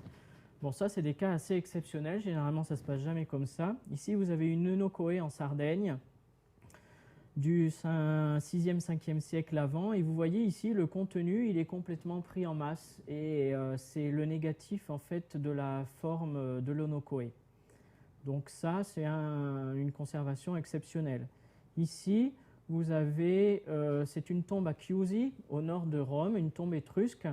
Bon, ça, c'est des cas assez exceptionnels. Généralement, ça ne se passe jamais comme ça. Ici, vous avez une Eunocoé en Sardaigne du 6e, 5e siècle avant. Et vous voyez ici, le contenu, il est complètement pris en masse. Et c'est le négatif, en fait, de la forme de l'Eunocoé. Donc ça, c'est une conservation exceptionnelle. Ici, vous avez, c'est une tombe à Chiusi, au nord de Rome, une tombe étrusque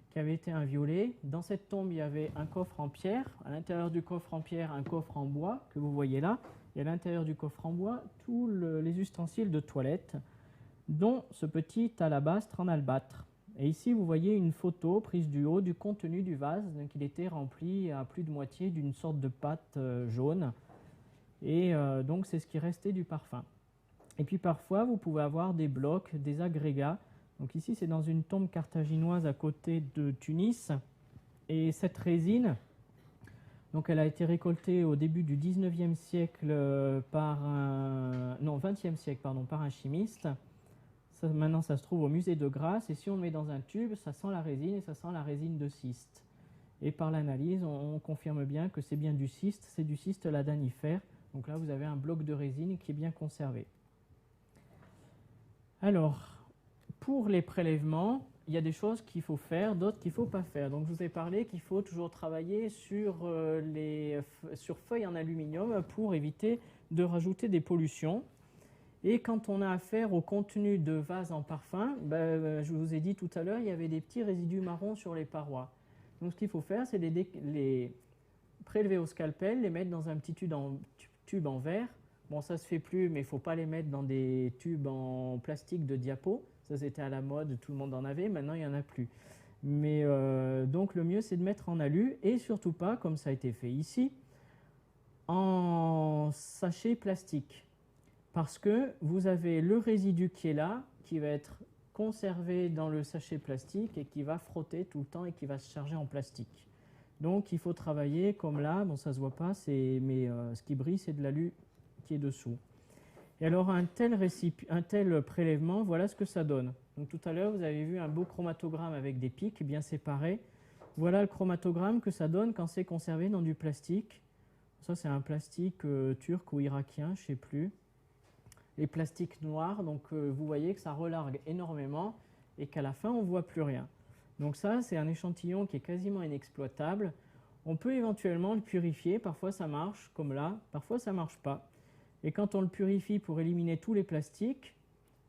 qui avait été inviolée. Dans cette tombe, il y avait un coffre en pierre. À l'intérieur du coffre en pierre, un coffre en bois que vous voyez là. Et à l'intérieur du coffre en bois, tous les ustensiles de toilette, dont ce petit alabastre en albâtre. Et ici, vous voyez une photo prise du haut du contenu du vase. Donc, il était rempli à plus de moitié d'une sorte de pâte jaune. Et donc, c'est ce qui restait du parfum. Et puis parfois, vous pouvez avoir des blocs, des agrégats. Donc ici, c'est dans une tombe carthaginoise à côté de Tunis. Et cette résine, donc elle a été récoltée au début du 19e siècle par un... Non, 20e siècle, pardon, par un chimiste. Ça, maintenant, ça se trouve au musée de Grasse. Et si on le met dans un tube, ça sent la résine et ça sent la résine de cyste. Et par l'analyse, on confirme bien que c'est bien du cyste. C'est du cyste ladanifère. Donc là, vous avez un bloc de résine qui est bien conservé. Alors, pour les prélèvements, il y a des choses qu'il faut faire, d'autres qu'il ne faut pas faire. Donc, je vous ai parlé qu'il faut toujours travailler sur feuilles en aluminium pour éviter de rajouter des pollutions. Et quand on a affaire au contenu de vases en parfum, je vous ai dit tout à l'heure, il y avait des petits résidus marrons sur les parois. Donc, ce qu'il faut faire, c'est les prélever au scalpel, les mettre dans un petit tube en verre. Bon, ça se fait plus, mais il ne faut pas les mettre dans des tubes en plastique de diapo. Ça, c'était à la mode, tout le monde en avait. Maintenant, il n'y en a plus. Mais donc, le mieux, c'est de mettre en alu et surtout pas, comme ça a été fait ici, en sachet plastique. Parce que vous avez le résidu qui est là, qui va être conservé dans le sachet plastique et qui va frotter tout le temps et qui va se charger en plastique. Donc, il faut travailler comme là. Bon, ça ne se voit pas, mais ce qui brille, c'est de l'alu qui est dessous. Et alors un tel prélèvement, voilà ce que ça donne. Donc tout à l'heure, vous avez vu un beau chromatogramme avec des pics bien séparés. Voilà le chromatogramme que ça donne quand c'est conservé dans du plastique. Ça, c'est un plastique turc ou irakien, je ne sais plus. Les plastiques noirs, donc vous voyez que ça relargue énormément et qu'à la fin, on ne voit plus rien. Donc ça, c'est un échantillon qui est quasiment inexploitable. On peut éventuellement le purifier. Parfois, ça marche, comme là. Parfois, ça ne marche pas. Et quand on le purifie pour éliminer tous les plastiques,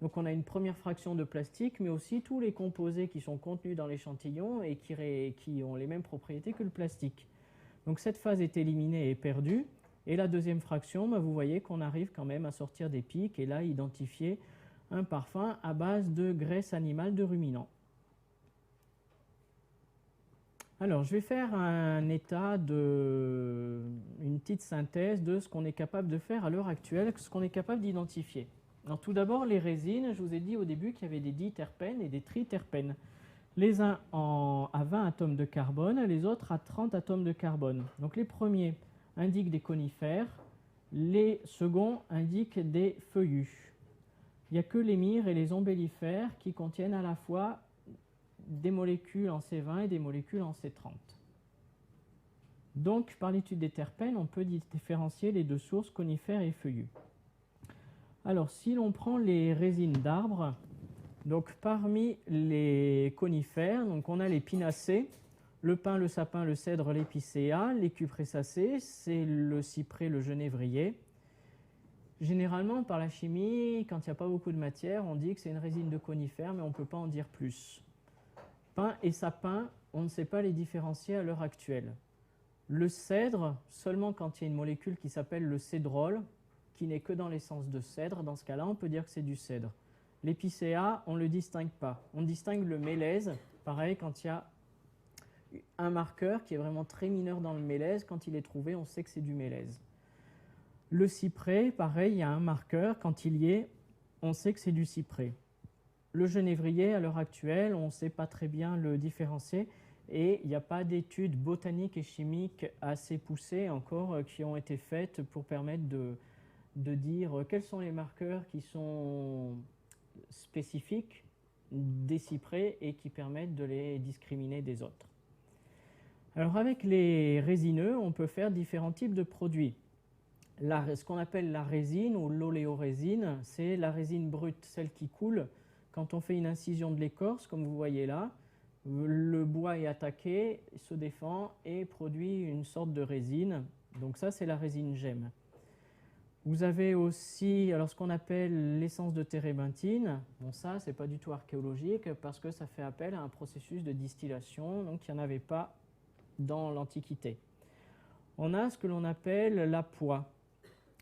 donc on a une première fraction de plastique, mais aussi tous les composés qui sont contenus dans l'échantillon et qui ont les mêmes propriétés que le plastique. Donc cette phase est éliminée et perdue. Et la deuxième fraction, vous voyez qu'on arrive quand même à sortir des pics et là identifier un parfum à base de graisse animale de ruminants. Alors, je vais faire une petite synthèse de ce qu'on est capable de faire à l'heure actuelle, ce qu'on est capable d'identifier. Alors, tout d'abord, les résines, je vous ai dit au début qu'il y avait des diterpènes et des triterpènes. Les uns à 20 atomes de carbone, les autres à 30 atomes de carbone. Donc, les premiers indiquent des conifères, les seconds indiquent des feuillus. Il n'y a que les myrrhes et les ombellifères qui contiennent à la fois des molécules en C20 et des molécules en C30. Donc, par l'étude des terpènes, on peut différencier les deux sources, conifères et feuillus. Alors, si l'on prend les résines d'arbres, donc parmi les conifères, donc on a les pinacées, le pin, le sapin, le cèdre, l'épicéa, les cupressacées, c'est le cyprès, le genévrier. Généralement, par la chimie, quand il n'y a pas beaucoup de matière, on dit que c'est une résine de conifère, mais on ne peut pas en dire plus. Pin et sapin, on ne sait pas les différencier à l'heure actuelle. Le cèdre, seulement quand il y a une molécule qui s'appelle le cédrol, qui n'est que dans l'essence de cèdre, dans ce cas-là, on peut dire que c'est du cèdre. L'épicéa, on ne le distingue pas. On distingue le mélèze, pareil, quand il y a un marqueur qui est vraiment très mineur dans le mélèze, quand il est trouvé, on sait que c'est du mélèze. Le cyprès, pareil, il y a un marqueur. Quand il y est, on sait que c'est du cyprès. Le genévrier, à l'heure actuelle, on ne sait pas très bien le différencier et il n'y a pas d'études botaniques et chimiques assez poussées encore qui ont été faites pour permettre de dire quels sont les marqueurs qui sont spécifiques des cyprès et qui permettent de les discriminer des autres. Alors avec les résineux, on peut faire différents types de produits. Ce qu'on appelle la résine ou l'oléorésine, c'est la résine brute, celle qui coule. Quand on fait une incision de l'écorce, comme vous voyez là, le bois est attaqué, se défend et produit une sorte de résine. Donc ça, c'est la résine gemme. Vous avez aussi alors, ce qu'on appelle l'essence de térébenthine. Bon, ça, ce n'est pas du tout archéologique parce que ça fait appel à un processus de distillation, donc il n'y en avait pas dans l'Antiquité. On a ce que l'on appelle la poix.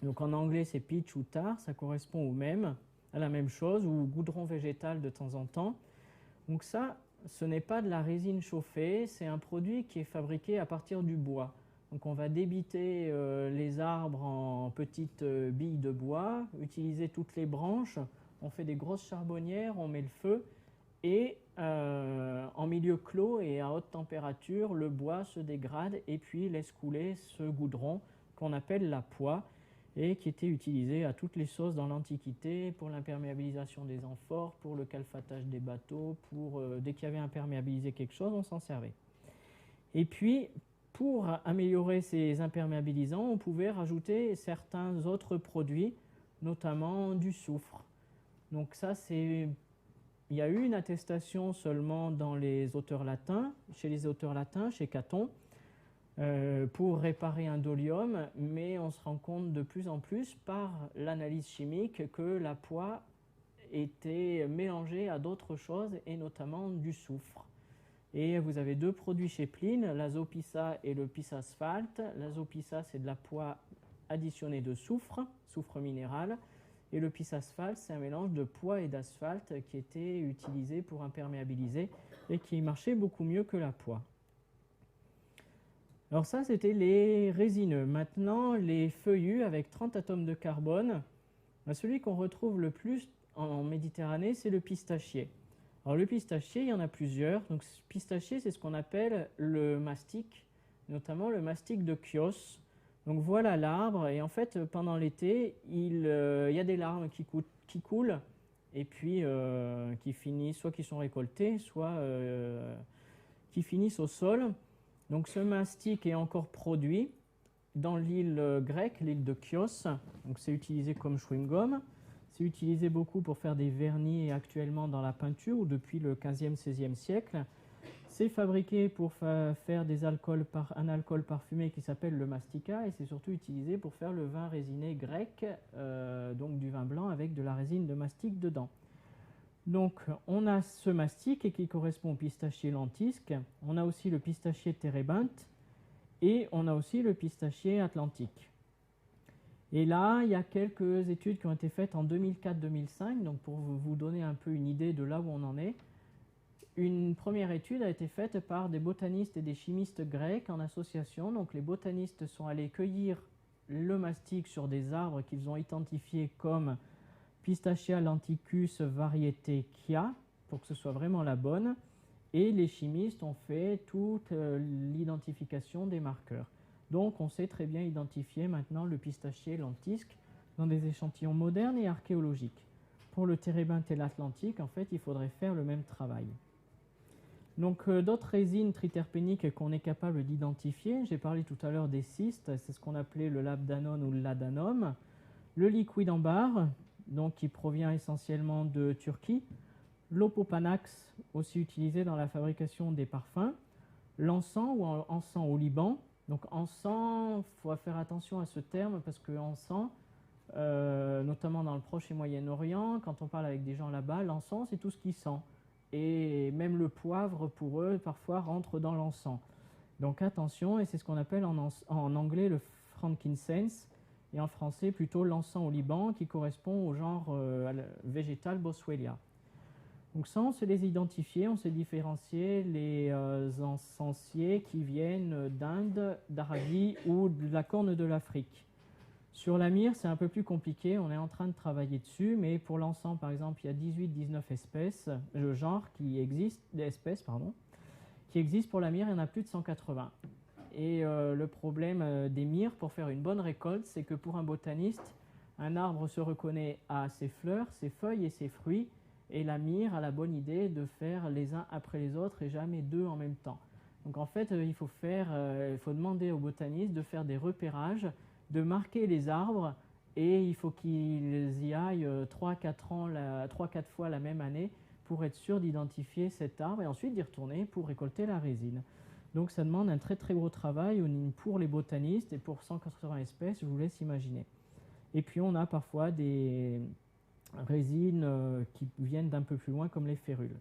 Donc en anglais, c'est pitch ou tar, ça correspond à la même chose, ou goudron végétal de temps en temps. Donc ça, ce n'est pas de la résine chauffée, c'est un produit qui est fabriqué à partir du bois. Donc on va débiter les arbres en petites billes de bois, utiliser toutes les branches, on fait des grosses charbonnières, on met le feu, et en milieu clos et à haute température, le bois se dégrade et puis laisse couler ce goudron qu'on appelle la poix, et qui était utilisé à toutes les sauces dans l'Antiquité pour l'imperméabilisation des amphores, pour le calfatage des bateaux, dès qu'il y avait imperméabilisé quelque chose, on s'en servait. Et puis, pour améliorer ces imperméabilisants, on pouvait rajouter certains autres produits, notamment du soufre. Donc ça, il y a eu une attestation seulement dans les auteurs latins, chez Caton, pour réparer un dolium, mais on se rend compte de plus en plus par l'analyse chimique que la poix était mélangée à d'autres choses et notamment du soufre. Et vous avez deux produits chez Pline, l'azopissa et le pisasphalte. L'azopissa, c'est de la poix additionnée de soufre minéral, et le pisasphalte, c'est un mélange de poix et d'asphalte qui était utilisé pour imperméabiliser et qui marchait beaucoup mieux que la poix. Alors ça, c'était les résineux. Maintenant, les feuillus avec 30 atomes de carbone. Celui qu'on retrouve le plus en Méditerranée, c'est le pistachier. Alors le pistachier, il y en a plusieurs. Donc pistachier, c'est ce qu'on appelle le mastic, notamment le mastic de Chios. Donc voilà l'arbre, et en fait, pendant l'été, il y a des larves qui coulent, et puis qui finissent, soit qui sont récoltées, soit qui finissent au sol. Donc ce mastic est encore produit dans l'île grecque, l'île de Chios. Donc c'est utilisé comme chewing-gum. C'est utilisé beaucoup pour faire des vernis actuellement dans la peinture ou depuis le 15e, 16e siècle. C'est fabriqué pour faire un alcool parfumé qui s'appelle le mastica, et c'est surtout utilisé pour faire le vin résiné grec, donc du vin blanc avec de la résine de mastic dedans. Donc on a ce mastic qui correspond au pistachier lentisque, on a aussi le pistachier térébinthe et on a aussi le pistachier atlantique. Et là, il y a quelques études qui ont été faites en 2004-2005, donc pour vous donner un peu une idée de là où on en est. Une première étude a été faite par des botanistes et des chimistes grecs en association. Donc les botanistes sont allés cueillir le mastic sur des arbres qu'ils ont identifiés comme Pistachia lenticus variété Chia, pour que ce soit vraiment la bonne. Et les chimistes ont fait toute l'identification des marqueurs. Donc on sait très bien identifier maintenant le pistachier lentisque dans des échantillons modernes et archéologiques. Pour le térébinthe et l'atlantique, en fait, il faudrait faire le même travail. Donc d'autres résines triterpéniques qu'on est capable d'identifier, j'ai parlé tout à l'heure des cystes, c'est ce qu'on appelait le labdanone ou le ladanum. Le liquide ambar, donc qui provient essentiellement de Turquie. L'opopanax, aussi utilisé dans la fabrication des parfums. L'encens ou encens au Liban. Donc encens, il faut faire attention à ce terme parce que encens, notamment dans le Proche et Moyen-Orient, quand on parle avec des gens là-bas, l'encens c'est tout ce qui sent. Et même le poivre pour eux parfois rentre dans l'encens. Donc attention, et c'est ce qu'on appelle en anglais le frankincense, et en français plutôt l'encens au Liban qui correspond au genre végétal Boswellia. Donc ça, on sait les identifier, on sait différencier les encensiers qui viennent d'Inde, d'Arabie ou de la Corne de l'Afrique. Sur la myrrhe, c'est un peu plus compliqué, on est en train de travailler dessus, mais pour l'encens, par exemple, il y a 18-19 espèces, genres qui existent, des espèces, pardon, qui existent pour la myrrhe, il y en a plus de 180. Et le problème des myrrhes, pour faire une bonne récolte, c'est que pour un botaniste, un arbre se reconnaît à ses fleurs, ses feuilles et ses fruits, et la myrrhe a la bonne idée de faire les uns après les autres et jamais deux en même temps. Donc en fait, il faut demander aux botanistes de faire des repérages, de marquer les arbres, et il faut qu'ils y aillent 3-4 fois la même année pour être sûr d'identifier cet arbre et ensuite d'y retourner pour récolter la résine. Donc ça demande un très très gros travail pour les botanistes, et pour 180 espèces, je vous laisse imaginer. Et puis on a parfois des résines qui viennent d'un peu plus loin, comme les férules.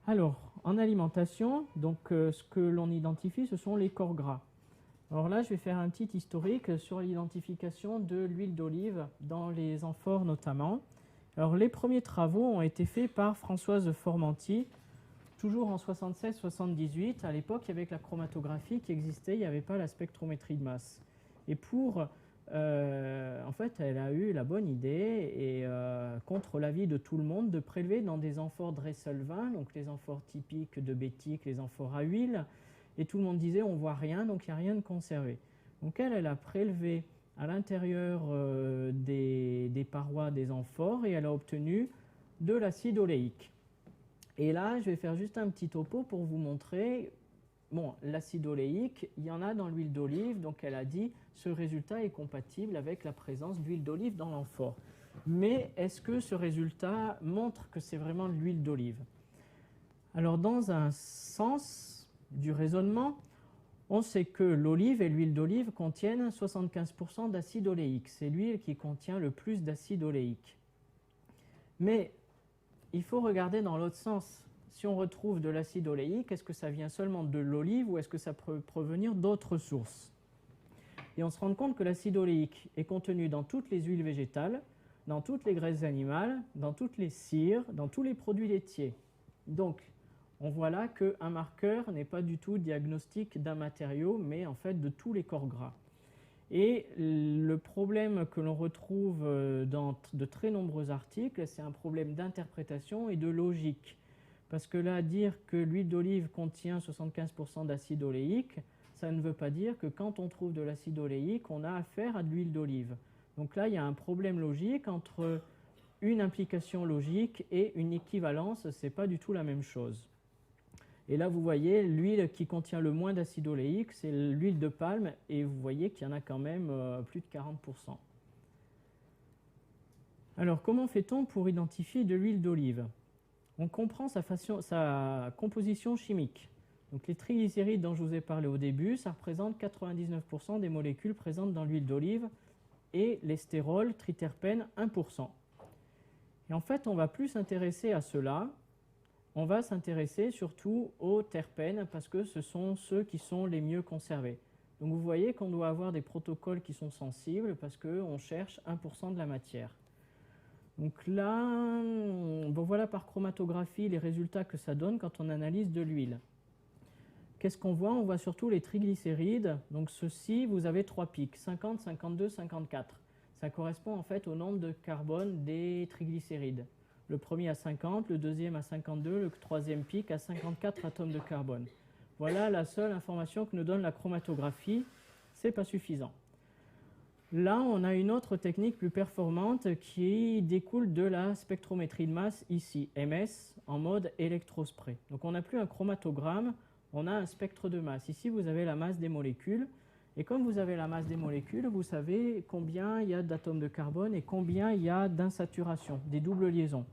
Alors, en alimentation, donc, ce que l'on identifie, ce sont les corps gras. Alors là, je vais faire un petit historique sur l'identification de l'huile d'olive dans les amphores notamment. Alors les premiers travaux ont été faits par Françoise Formanti, toujours en 76-78. À l'époque, avec la chromatographie qui existait, il n'y avait pas la spectrométrie de masse. Et en fait, elle a eu la bonne idée, et contre l'avis de tout le monde, de prélever dans des amphores Dresselvin, donc les amphores typiques de Bétique, les amphores à huile, et tout le monde disait on voit rien, donc il n'y a rien de conservé. Donc elle a prélevé à l'intérieur des parois des amphores, et elle a obtenu de l'acide oléique. Et là, je vais faire juste un petit topo pour vous montrer. Bon, l'acide oléique, il y en a dans l'huile d'olive, donc elle a dit ce résultat est compatible avec la présence d'huile d'olive dans l'amphore. Mais est-ce que ce résultat montre que c'est vraiment de l'huile d'olive? Alors, dans un sens du raisonnement, on sait que l'olive et l'huile d'olive contiennent 75% d'acide oléique. C'est l'huile qui contient le plus d'acide oléique. Mais il faut regarder dans l'autre sens. Si on retrouve de l'acide oléique, est-ce que ça vient seulement de l'olive ou est-ce que ça peut provenir d'autres sources? Et on se rend compte que l'acide oléique est contenu dans toutes les huiles végétales, dans toutes les graisses animales, dans toutes les cires, dans tous les produits laitiers. Donc, on voit là qu'un marqueur n'est pas du tout diagnostic d'un matériau, mais en fait de tous les corps gras. Et le problème que l'on retrouve dans de très nombreux articles, c'est un problème d'interprétation et de logique. Parce que là, dire que l'huile d'olive contient 75% d'acide oléique, ça ne veut pas dire que quand on trouve de l'acide oléique, on a affaire à de l'huile d'olive. Donc là, il y a un problème logique entre une implication logique et une équivalence, ce n'est pas du tout la même chose. Et là, vous voyez, l'huile qui contient le moins d'acide oléique, c'est l'huile de palme, et vous voyez qu'il y en a quand même plus de 40%. Alors, comment fait-on pour identifier de l'huile d'olive? On comprend sa composition chimique. Donc, les triglycérides dont je vous ai parlé au début, ça représente 99% des molécules présentes dans l'huile d'olive, et les stérols, triterpènes, 1%. Et en fait, on va plus s'intéresser à cela. On va s'intéresser surtout aux terpènes parce que ce sont ceux qui sont les mieux conservés. Donc vous voyez qu'on doit avoir des protocoles qui sont sensibles parce qu'on cherche 1% de la matière. Donc là, bon, voilà par chromatographie les résultats que ça donne quand on analyse de l'huile. Qu'est-ce qu'on voit? On voit surtout les triglycérides. Donc ceux-ci, vous avez 3 pics, 50, 52, 54. Ça correspond en fait au nombre de carbone des triglycérides. Le premier à 50, le deuxième à 52, le troisième pic à 54 atomes de carbone. Voilà la seule information que nous donne la chromatographie. Ce n'est pas suffisant. Là, on a une autre technique plus performante qui découle de la spectrométrie de masse ici, MS, en mode électrospray. Donc on n'a plus un chromatogramme, on a un spectre de masse. Ici, vous avez la masse des molécules. Et comme vous avez la masse des molécules, vous savez combien il y a d'atomes de carbone et combien il y a d'insaturation, des doubles liaisons.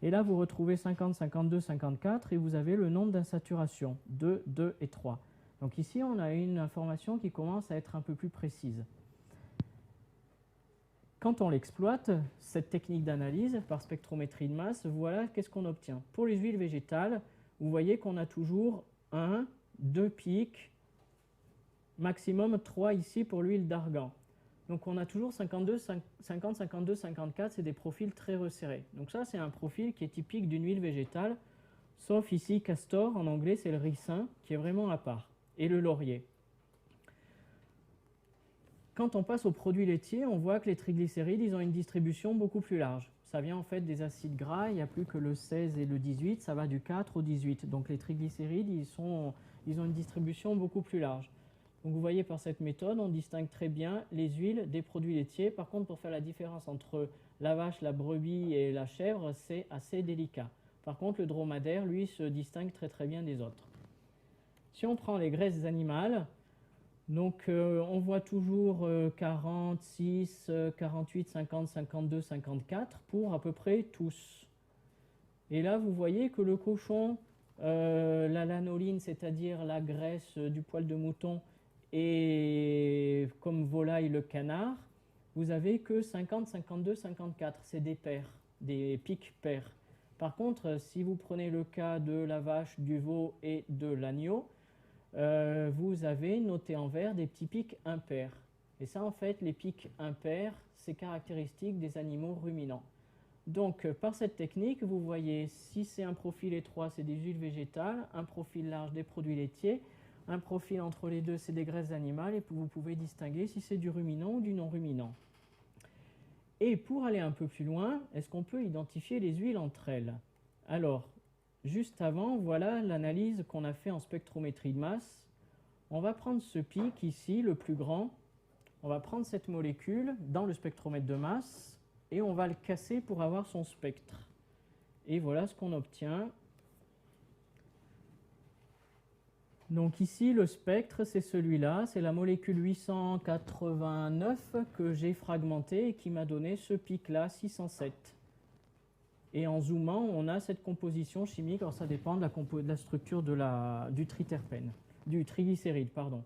Et là, vous retrouvez 50, 52, 54 et vous avez le nombre d'insaturations, 2, 2 et 3. Donc ici, on a une information qui commence à être un peu plus précise. Quand on l'exploite, cette technique d'analyse par spectrométrie de masse, voilà qu'est-ce qu'on obtient. Pour les huiles végétales, vous voyez qu'on a toujours 1, 2 pics, maximum 3 ici pour l'huile d'argan. Donc on a toujours 50, 52, 54, c'est des profils très resserrés. Donc ça, c'est un profil qui est typique d'une huile végétale, sauf ici castor, en anglais c'est le ricin, qui est vraiment à part, et le laurier. Quand on passe aux produits laitiers, on voit que les triglycérides, ils ont une distribution beaucoup plus large. Ça vient en fait des acides gras, il n'y a plus que le 16 et le 18, ça va du 4 au 18. Donc les triglycérides, ils ont une distribution beaucoup plus large. Donc vous voyez par cette méthode, on distingue très bien les huiles des produits laitiers. Par contre, pour faire la différence entre la vache, la brebis et la chèvre, c'est assez délicat. Par contre, le dromadaire, lui, se distingue très très bien des autres. Si on prend les graisses animales, donc on voit toujours 46, 48, 50, 52, 54 pour à peu près tous. Et là, vous voyez que le cochon, la lanoline, c'est-à-dire la graisse du poil de mouton, et comme volaille le canard, vous avez que 50, 52, 54. C'est des pairs, des pics pairs. Par contre, si vous prenez le cas de la vache, du veau et de l'agneau, vous avez noté en vert des petits pics impairs. Et ça, en fait, les pics impairs, c'est caractéristique des animaux ruminants. Donc, par cette technique, vous voyez, si c'est un profil étroit, c'est des huiles végétales, un profil large, des produits laitiers, un profil entre les deux, c'est des graisses animales, et vous pouvez distinguer si c'est du ruminant ou du non-ruminant. Et pour aller un peu plus loin, est-ce qu'on peut identifier les huiles entre elles? Alors, juste avant, voilà l'analyse qu'on a fait en spectrométrie de masse. On va prendre ce pic ici, le plus grand. On va prendre cette molécule dans le spectromètre de masse et on va le casser pour avoir son spectre. Et voilà ce qu'on obtient. Donc ici, le spectre, c'est celui-là. C'est la molécule 889 que j'ai fragmentée et qui m'a donné ce pic-là, 607. Et en zoomant, on a cette composition chimique. Alors ça dépend de la structure du triterpène, du triglycéride, pardon.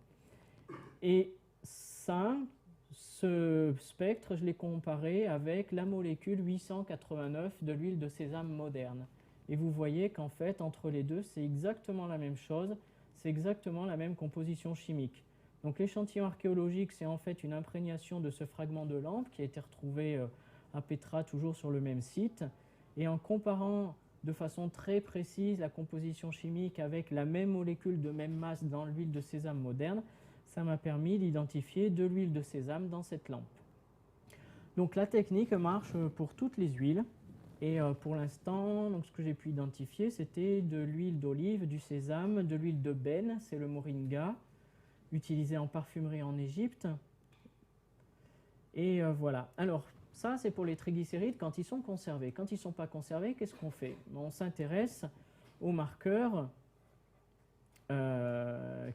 Et ça, ce spectre, je l'ai comparé avec la molécule 889 de l'huile de sésame moderne. Et vous voyez qu'en fait, entre les deux, c'est exactement la même chose. C'est exactement la même composition chimique. Donc l'échantillon archéologique, c'est en fait une imprégnation de ce fragment de lampe qui a été retrouvé à Petra, toujours sur le même site. Et en comparant de façon très précise la composition chimique avec la même molécule de même masse dans l'huile de sésame moderne, ça m'a permis d'identifier de l'huile de sésame dans cette lampe. Donc la technique marche pour toutes les huiles. Et pour l'instant, ce que j'ai pu identifier, c'était de l'huile d'olive, du sésame, de l'huile de benne, c'est le moringa, utilisé en parfumerie en Égypte. Et voilà. Alors, ça, c'est pour les triglycérides quand ils sont conservés. Quand ils ne sont pas conservés, qu'est-ce qu'on fait? On s'intéresse aux marqueurs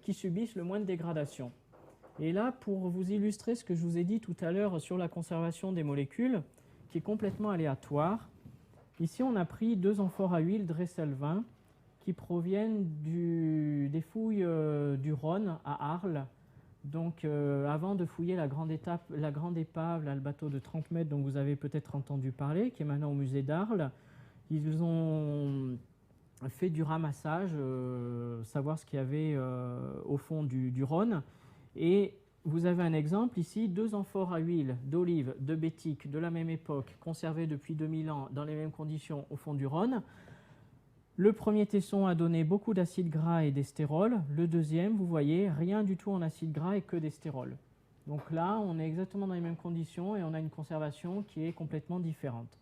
qui subissent le moins de dégradation. Et là, pour vous illustrer ce que je vous ai dit tout à l'heure sur la conservation des molécules, qui est complètement aléatoire, ici, on a pris 2 amphores à huile Dresselvin qui proviennent des fouilles du Rhône à Arles. Donc, avant de fouiller la grande épave, là, le bateau de 30 mètres dont vous avez peut-être entendu parler, qui est maintenant au musée d'Arles, ils ont fait du ramassage, savoir ce qu'il y avait au fond du Rhône. Et vous avez un exemple ici, 2 amphores à huile d'olive, de bétique, de la même époque, conservées depuis 2000 ans dans les mêmes conditions au fond du Rhône. Le premier tesson a donné beaucoup d'acides gras et d'estérol. Le deuxième, vous voyez, rien du tout en acides gras et que d'estérol. Donc là, on est exactement dans les mêmes conditions et on a une conservation qui est complètement différente.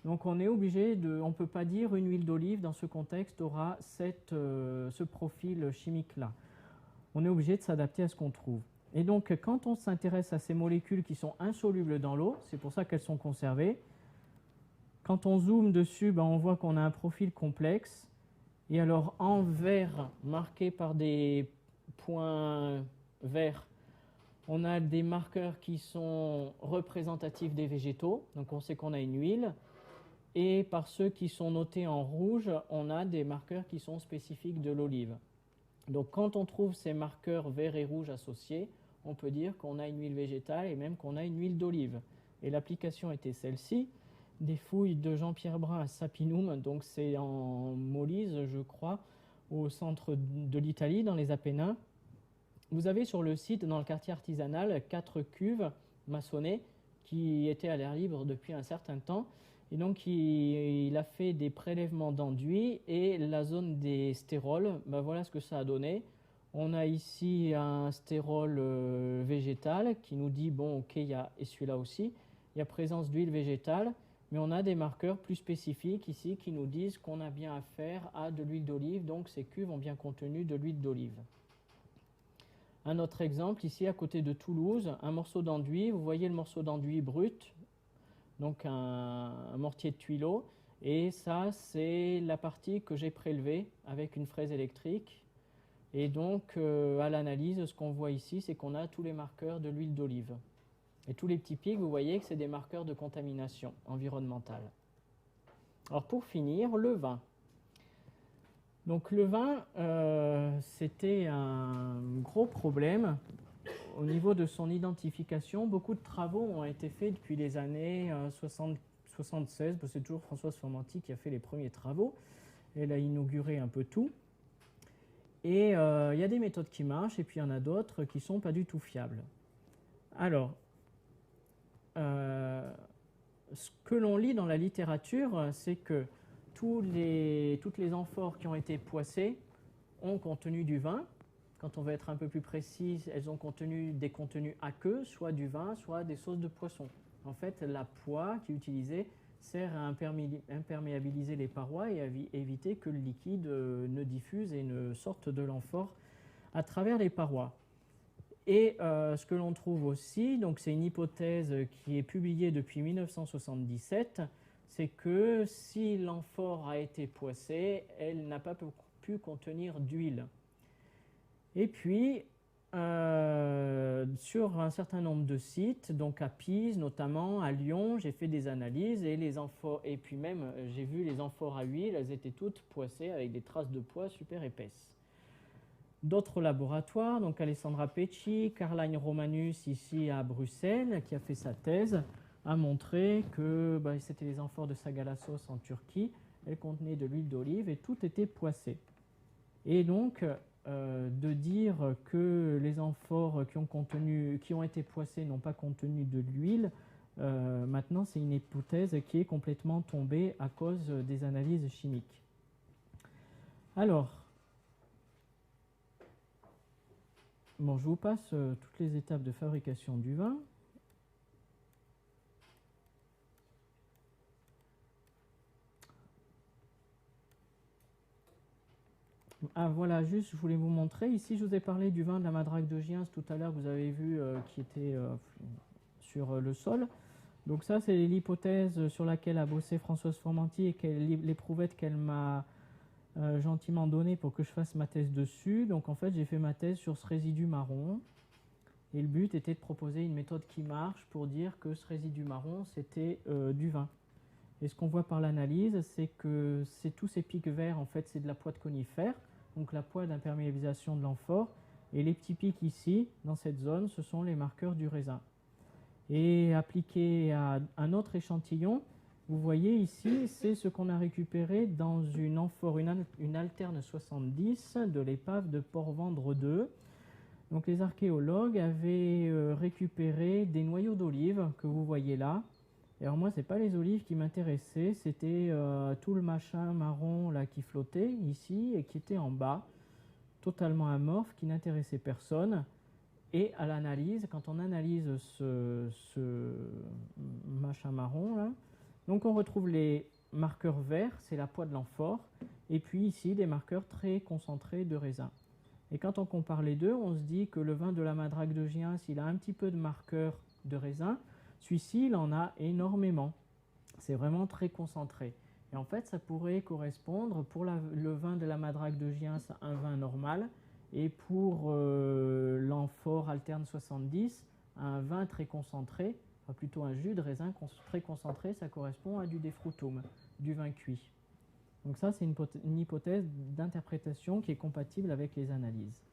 Donc on est obligé on ne peut pas dire une huile d'olive dans ce contexte aura ce profil chimique-là. On est obligé de s'adapter à ce qu'on trouve. Et donc, quand on s'intéresse à ces molécules qui sont insolubles dans l'eau, c'est pour ça qu'elles sont conservées, quand on zoome dessus, on voit qu'on a un profil complexe. Et alors, en vert, marqué par des points verts, on a des marqueurs qui sont représentatifs des végétaux. Donc, on sait qu'on a une huile. Et par ceux qui sont notés en rouge, on a des marqueurs qui sont spécifiques de l'olive. Donc quand on trouve ces marqueurs verts et rouges associés, on peut dire qu'on a une huile végétale et même qu'on a une huile d'olive. Et l'application était celle-ci, des fouilles de Jean-Pierre Brun à Sapinum, donc c'est en Molise, je crois, au centre de l'Italie, dans les Apennins. Vous avez sur le site, dans le quartier artisanal, 4 cuves maçonnées qui étaient à l'air libre depuis un certain temps. Et donc, il a fait des prélèvements d'enduit et la zone des stérols, voilà ce que ça a donné. On a ici un stérol végétal qui nous dit, bon, ok, et celui-là aussi, il y a présence d'huile végétale, mais on a des marqueurs plus spécifiques ici qui nous disent qu'on a bien affaire à de l'huile d'olive, donc ces cuves ont bien contenu de l'huile d'olive. Un autre exemple, ici à côté de Toulouse, un morceau d'enduit, vous voyez le morceau d'enduit brut, donc un mortier de tuileau, et ça c'est la partie que j'ai prélevée avec une fraise électrique. Et donc à l'analyse, ce qu'on voit ici, c'est qu'on a tous les marqueurs de l'huile d'olive. Et tous les petits pics, vous voyez que c'est des marqueurs de contamination environnementale. Alors pour finir, le vin. Donc le vin, c'était un gros problème au niveau de son identification. Beaucoup de travaux ont été faits depuis les années 76. C'est toujours Françoise Formanti qui a fait les premiers travaux. Elle a inauguré un peu tout. Et il y a des méthodes qui marchent et puis il y en a d'autres qui ne sont pas du tout fiables. Alors, ce que l'on lit dans la littérature, c'est que toutes les amphores qui ont été poissées ont contenu du vin. Quand on veut être un peu plus précis, elles ont contenu des contenus aqueux, soit du vin, soit des sauces de poisson. En fait, la poix qui est utilisée sert à imperméabiliser les parois et à éviter que le liquide ne diffuse et ne sorte de l'amphore à travers les parois. Et ce que l'on trouve aussi, donc c'est une hypothèse qui est publiée depuis 1977, c'est que si l'amphore a été poissée, elle n'a pas pu contenir d'huile. Et puis, sur un certain nombre de sites, donc à Pise notamment, à Lyon, j'ai fait des analyses et les amphores, et puis même j'ai vu les amphores à huile, elles étaient toutes poissées avec des traces de poids super épaisses. D'autres laboratoires, donc Alessandra Pecci, Caroline Romanus ici à Bruxelles, qui a fait sa thèse, a montré que c'était les amphores de Sagalassos en Turquie, elles contenaient de l'huile d'olive et tout était poissé. Et donc, de dire que les amphores qui ont été poissées n'ont pas contenu de l'huile, maintenant c'est une hypothèse qui est complètement tombée à cause des analyses chimiques. Alors, bon, je vous passe toutes les étapes de fabrication du vin. Ah voilà, juste je voulais vous montrer, ici je vous ai parlé du vin de la Madrague de Giens tout à l'heure, vous avez vu qui était sur le sol. Donc ça c'est l'hypothèse sur laquelle a bossé Françoise Formanti et l'éprouvette qu'elle m'a gentiment donnée pour que je fasse ma thèse dessus. Donc en fait j'ai fait ma thèse sur ce résidu marron et le but était de proposer une méthode qui marche pour dire que ce résidu marron c'était du vin. Et ce qu'on voit par l'analyse, c'est que tous ces pics verts, en fait, c'est de la poix de conifère, donc la poix d'imperméabilisation de l'amphore. Et les petits pics ici, dans cette zone, ce sont les marqueurs du raisin. Et appliqué à un autre échantillon, vous voyez ici, c'est ce qu'on a récupéré dans une amphore, une alterne 70 de l'épave de Port-Vendre 2. Donc les archéologues avaient récupéré des noyaux d'olive que vous voyez là. Et alors moi, ce n'est pas les olives qui m'intéressaient, c'était tout le machin marron là qui flottait ici et qui était en bas, totalement amorphe, qui n'intéressait personne. Et à l'analyse, quand on analyse ce machin marron là, donc on retrouve les marqueurs verts, c'est la poix de l'amphore, et puis ici des marqueurs très concentrés de raisin. Et quand on compare les deux, on se dit que le vin de la Madrague de Giens, il a un petit peu de marqueurs de raisin. Celui-ci, il en a énormément. C'est vraiment très concentré. Et en fait, ça pourrait correspondre pour le vin de la Madrague de Giens à un vin normal et pour l'amphore alterne 70, un vin très concentré, enfin plutôt un jus de raisin très concentré, ça correspond à du defrutum, du vin cuit. Donc ça, c'est une hypothèse d'interprétation qui est compatible avec les analyses.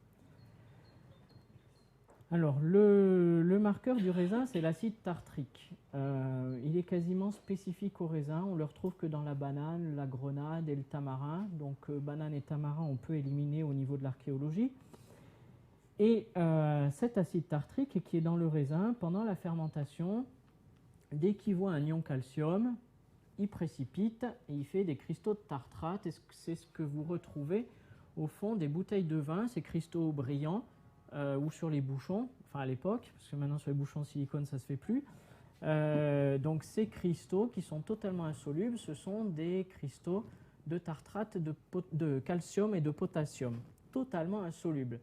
Alors, le marqueur du raisin, c'est l'acide tartrique. Il est quasiment spécifique au raisin. On ne le retrouve que dans la banane, la grenade et le tamarin. Donc, banane et tamarin, on peut éliminer au niveau de l'archéologie. Et cet acide tartrique qui est dans le raisin, pendant la fermentation, dès qu'il voit un ion calcium, il précipite et il fait des cristaux de tartrate. Et c'est ce que vous retrouvez au fond des bouteilles de vin, ces cristaux brillants, ou sur les bouchons, enfin à l'époque, parce que maintenant sur les bouchons en silicone ça ne se fait plus. Donc ces cristaux qui sont totalement insolubles, ce sont des cristaux de tartrate de calcium et de potassium, totalement insolubles.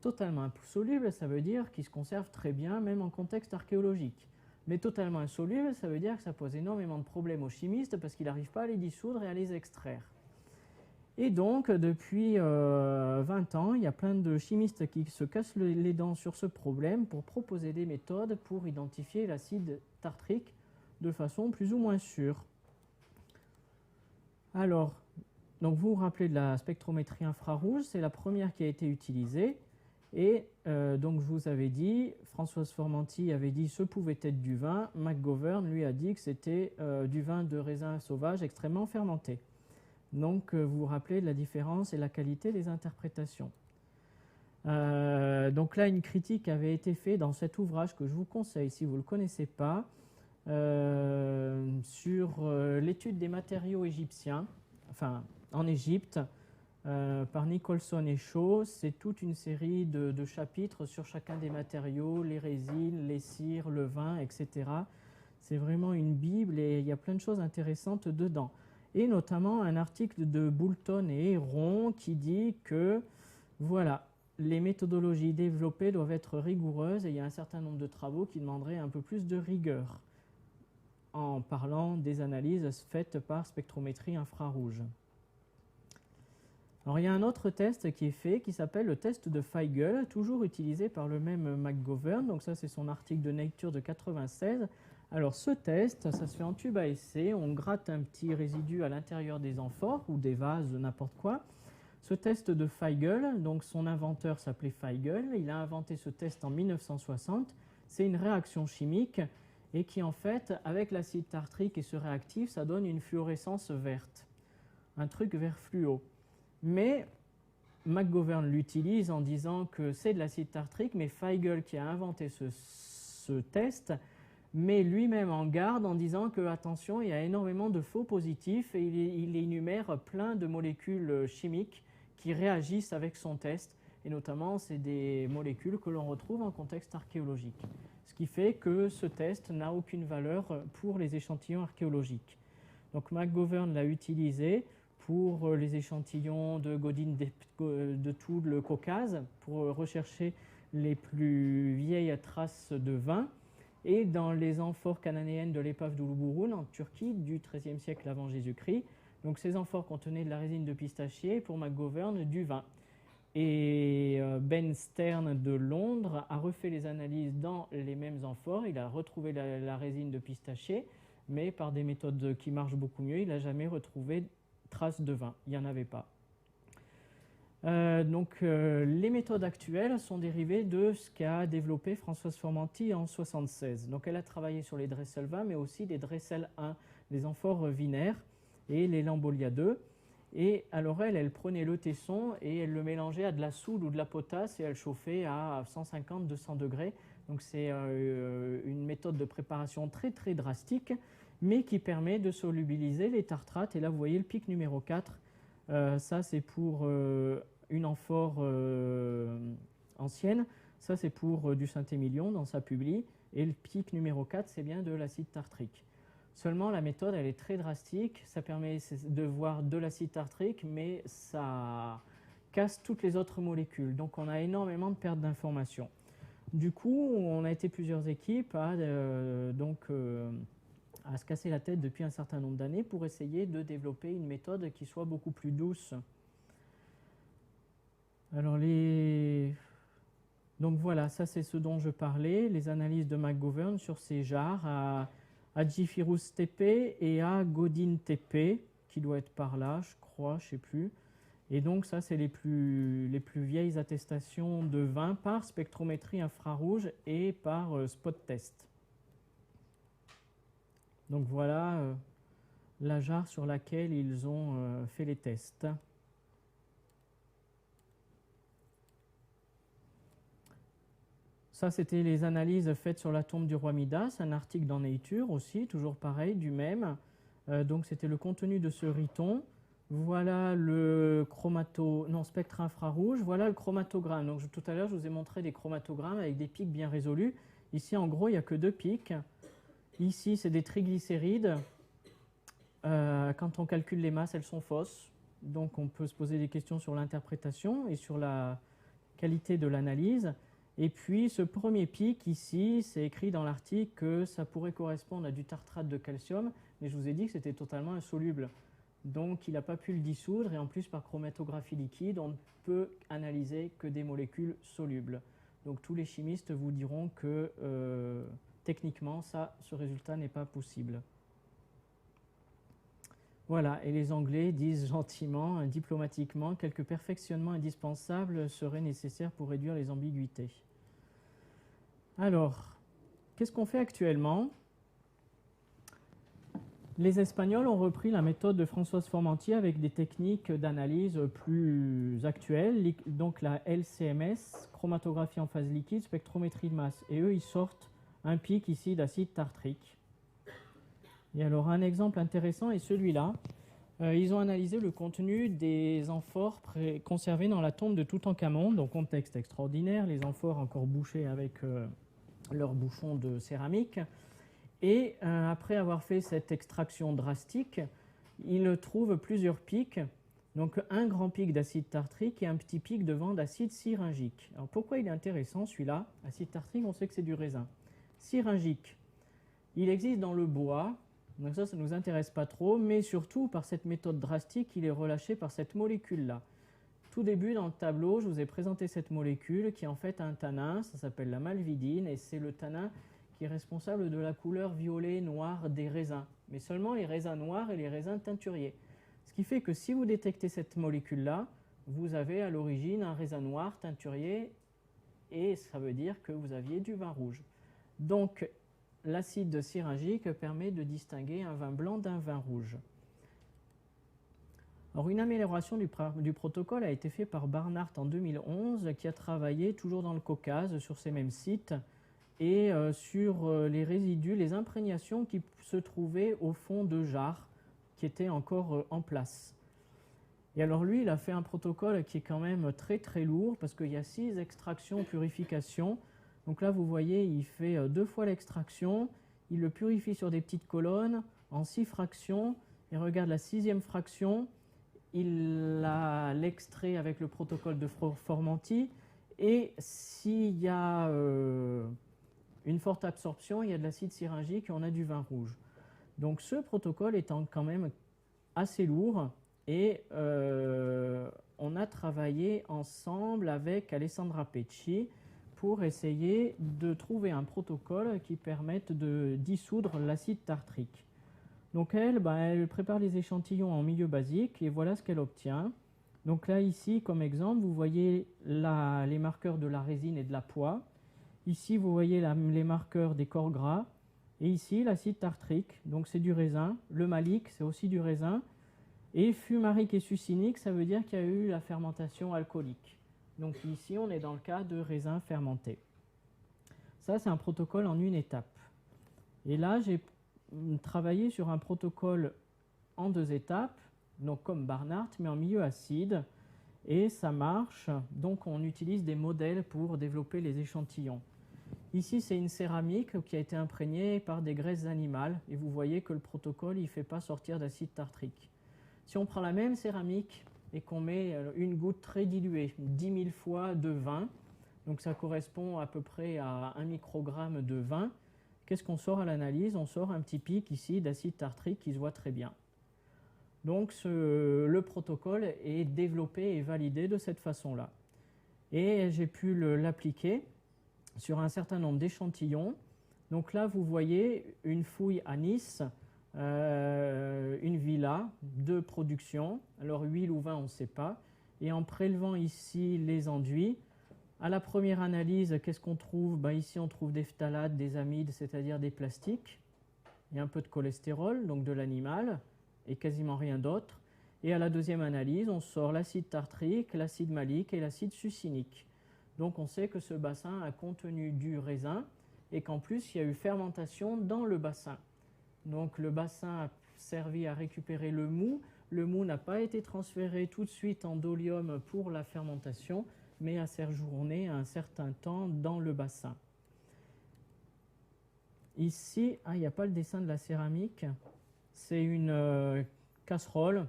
Totalement insoluble, ça veut dire qu'ils se conservent très bien, même en contexte archéologique. Mais totalement insoluble, ça veut dire que ça pose énormément de problèmes aux chimistes parce qu'ils n'arrivent pas à les dissoudre et à les extraire. Et donc, depuis 20 ans, il y a plein de chimistes qui se cassent les dents sur ce problème pour proposer des méthodes pour identifier l'acide tartrique de façon plus ou moins sûre. Alors, donc vous vous rappelez de la spectrométrie infrarouge, c'est la première qui a été utilisée. Et donc je vous avais dit, Françoise Formanti avait dit ce pouvait être du vin, McGovern lui a dit que c'était du vin de raisin sauvage extrêmement fermenté. Donc vous vous rappelez de la différence et la qualité des interprétations. Donc là une critique avait été faite dans cet ouvrage que je vous conseille si vous ne le connaissez pas, sur l'étude des matériaux égyptiens, enfin en Égypte, par Nicholson et Shaw. C'est toute une série de chapitres sur chacun des matériaux, les résines, les cires, le vin, etc. C'est vraiment une bible et il y a plein de choses intéressantes dedans. Et notamment un article de Boulton et Héron qui dit que voilà, les méthodologies développées doivent être rigoureuses et il y a un certain nombre de travaux qui demanderaient un peu plus de rigueur en parlant des analyses faites par spectrométrie infrarouge. Alors, il y a un autre test qui est fait qui s'appelle le test de Feigl, toujours utilisé par le même McGovern. Donc ça, c'est son article de Nature de 96. Alors ce test, ça se fait en tube à essai. On gratte un petit résidu à l'intérieur des amphores ou des vases, n'importe quoi. Ce test de Feigl, donc son inventeur s'appelait Feigl. Il a inventé ce test en 1960. C'est une réaction chimique et qui en fait, avec l'acide tartrique et ce réactif, ça donne une fluorescence verte. Un truc vert fluo. Mais McGovern l'utilise en disant que c'est de l'acide tartrique, mais Feigl qui a inventé ce test met lui-même en garde en disant que, attention, il y a énormément de faux positifs et il énumère plein de molécules chimiques qui réagissent avec son test. Et notamment, c'est des molécules que l'on retrouve en contexte archéologique. Ce qui fait que ce test n'a aucune valeur pour les échantillons archéologiques. Donc McGovern l'a utilisé pour les échantillons de Godine de tout le Caucase, pour rechercher les plus vieilles traces de vin, et dans les amphores cananéennes de l'épave d'Uluburun en Turquie du XIIIe siècle avant Jésus-Christ. Donc ces amphores contenaient de la résine de pistachier, pour McGovern du vin. Et Ben Stern de Londres a refait les analyses dans les mêmes amphores, il a retrouvé la résine de pistachier, mais par des méthodes qui marchent beaucoup mieux, il n'a jamais retrouvé traces de vin, il n'y en avait pas. Les méthodes actuelles sont dérivées de ce qu'a développé Françoise Formanti en 1976. Donc elle a travaillé sur les Dressel 20, mais aussi les Dressel 1, les amphores vinaires et les Lambolia 2. Et alors elle prenait le tesson et elle le mélangeait à de la soude ou de la potasse et elle chauffait à 150-200 degrés. Donc c'est une méthode de préparation très très drastique, mais qui permet de solubiliser les tartrates. Et là, vous voyez le pic numéro 4. Ça, c'est pour une amphore ancienne. Ça, c'est pour du Saint-Émilion dans sa publi. Et le pic numéro 4, c'est bien de l'acide tartrique. Seulement, la méthode, elle est très drastique. Ça permet de voir de l'acide tartrique, mais ça casse toutes les autres molécules. Donc, on a énormément de pertes d'informations. Du coup, on a été plusieurs équipes à se casser la tête depuis un certain nombre d'années pour essayer de développer une méthode qui soit beaucoup plus douce. Alors donc voilà, ça c'est ce dont je parlais, les analyses de McGovern sur ces jarres à Adjifirus TP et à Godine TP, qui doit être par là, je crois, je ne sais plus. Et donc ça c'est les plus vieilles attestations de vin par spectrométrie infrarouge et par spot test. Donc voilà la jarre sur laquelle ils ont fait les tests. Ça, c'était les analyses faites sur la tombe du roi Midas, un article dans Nature aussi, toujours pareil, du même. Donc c'était le contenu de ce riton. Voilà le spectre infrarouge, voilà le chromatogramme. Donc tout à l'heure, je vous ai montré des chromatogrammes avec des pics bien résolus. Ici, en gros, il n'y a que 2 pics. Ici, c'est des triglycérides. Quand on calcule les masses, elles sont fausses. Donc on peut se poser des questions sur l'interprétation et sur la qualité de l'analyse. Et puis ce premier pic ici, c'est écrit dans l'article que ça pourrait correspondre à du tartrate de calcium, mais je vous ai dit que c'était totalement insoluble. Donc il n'a pas pu le dissoudre, et en plus par chromatographie liquide, on ne peut analyser que des molécules solubles. Donc tous les chimistes vous diront que techniquement, ce résultat n'est pas possible. Voilà, et les Anglais disent gentiment, diplomatiquement, quelques perfectionnements indispensables seraient nécessaires pour réduire les ambiguïtés. Alors, qu'est-ce qu'on fait actuellement? Les Espagnols ont repris la méthode de Françoise Formantier avec des techniques d'analyse plus actuelles, donc la LCMS, chromatographie en phase liquide, spectrométrie de masse. Et eux, ils sortent un pic ici d'acide tartrique. Et alors, un exemple intéressant est celui-là. Ils ont analysé le contenu des amphores conservés dans la tombe de Toutankhamon, donc contexte extraordinaire, les amphores encore bouchées avec leurs bouchons de céramique. Et après avoir fait cette extraction drastique, ils trouvent plusieurs pics, donc un grand pic d'acide tartrique et un petit pic devant d'acide syringique. Alors pourquoi il est intéressant celui-là? Acide tartrique, on sait que c'est du raisin. Syringique, il existe dans le bois. Donc ça ne nous intéresse pas trop, mais surtout par cette méthode drastique, il est relâché par cette molécule-là. Tout début dans le tableau, je vous ai présenté cette molécule qui est en fait un tanin, ça s'appelle la malvidine, et c'est le tanin qui est responsable de la couleur violet-noir des raisins, mais seulement les raisins noirs et les raisins teinturiers. Ce qui fait que si vous détectez cette molécule-là, vous avez à l'origine un raisin noir teinturier, et ça veut dire que vous aviez du vin rouge. Donc, l'acide syringique permet de distinguer un vin blanc d'un vin rouge. Alors, une amélioration du protocole a été faite par Barnard en 2011, qui a travaillé toujours dans le Caucase, sur ces mêmes sites, et sur les résidus, les imprégnations qui se trouvaient au fond de jarres, qui étaient encore en place. Et alors lui, il a fait un protocole qui est quand même très très lourd, parce qu'il y a 6 extractions, purifications. Donc là, vous voyez, il fait 2 fois l'extraction, il le purifie sur des petites colonnes en 6 fractions, et regarde la 6e fraction, il l'extrait avec le protocole de Formanti, et s'il y a une forte absorption, il y a de l'acide syringique et on a du vin rouge. Donc ce protocole étant quand même assez lourd, et on a travaillé ensemble avec Alessandra Pecci pour essayer de trouver un protocole qui permette de dissoudre l'acide tartrique. Donc elle prépare les échantillons en milieu basique et voilà ce qu'elle obtient. Donc là ici comme exemple vous voyez les marqueurs de la résine et de la poix. Ici vous voyez les marqueurs des corps gras et ici l'acide tartrique, donc c'est du raisin. Le malique c'est aussi du raisin et fumarique et succinique ça veut dire qu'il y a eu la fermentation alcoolique. Donc ici, on est dans le cas de raisin fermenté. Ça, c'est un protocole en une étape. Et là, j'ai travaillé sur un protocole en 2 étapes, donc comme Barnard, mais en milieu acide. Et ça marche. Donc, on utilise des modèles pour développer les échantillons. Ici, c'est une céramique qui a été imprégnée par des graisses animales. Et vous voyez que le protocole, il ne fait pas sortir d'acide tartrique. Si on prend la même céramique et qu'on met une goutte très diluée, 10 000 fois de vin, donc ça correspond à peu près à 1 microgramme de vin, qu'est-ce qu'on sort à l'analyse? On sort un petit pic ici d'acide tartrique qui se voit très bien. Donc le protocole est développé et validé de cette façon-là. Et j'ai pu l'appliquer sur un certain nombre d'échantillons. Donc là, vous voyez une fouille à Nice, une villa de production, alors huile ou vin on ne sait pas, et en prélevant ici les enduits, à la première analyse qu'est-ce qu'on trouve? Ici on trouve des phtalates, des amides, c'est-à-dire des plastiques, et un peu de cholestérol, donc de l'animal, et quasiment rien d'autre, et à la deuxième analyse on sort l'acide tartrique, l'acide malique et l'acide succinique. Donc on sait que ce bassin a contenu du raisin, et qu'en plus il y a eu fermentation dans le bassin. Donc le bassin a servi à récupérer le mou Le mou n'a pas été transféré tout de suite en dolium pour la fermentation, mais a séjourné un certain temps dans le bassin. Ici, il n'y a pas le dessin de la céramique, c'est une casserole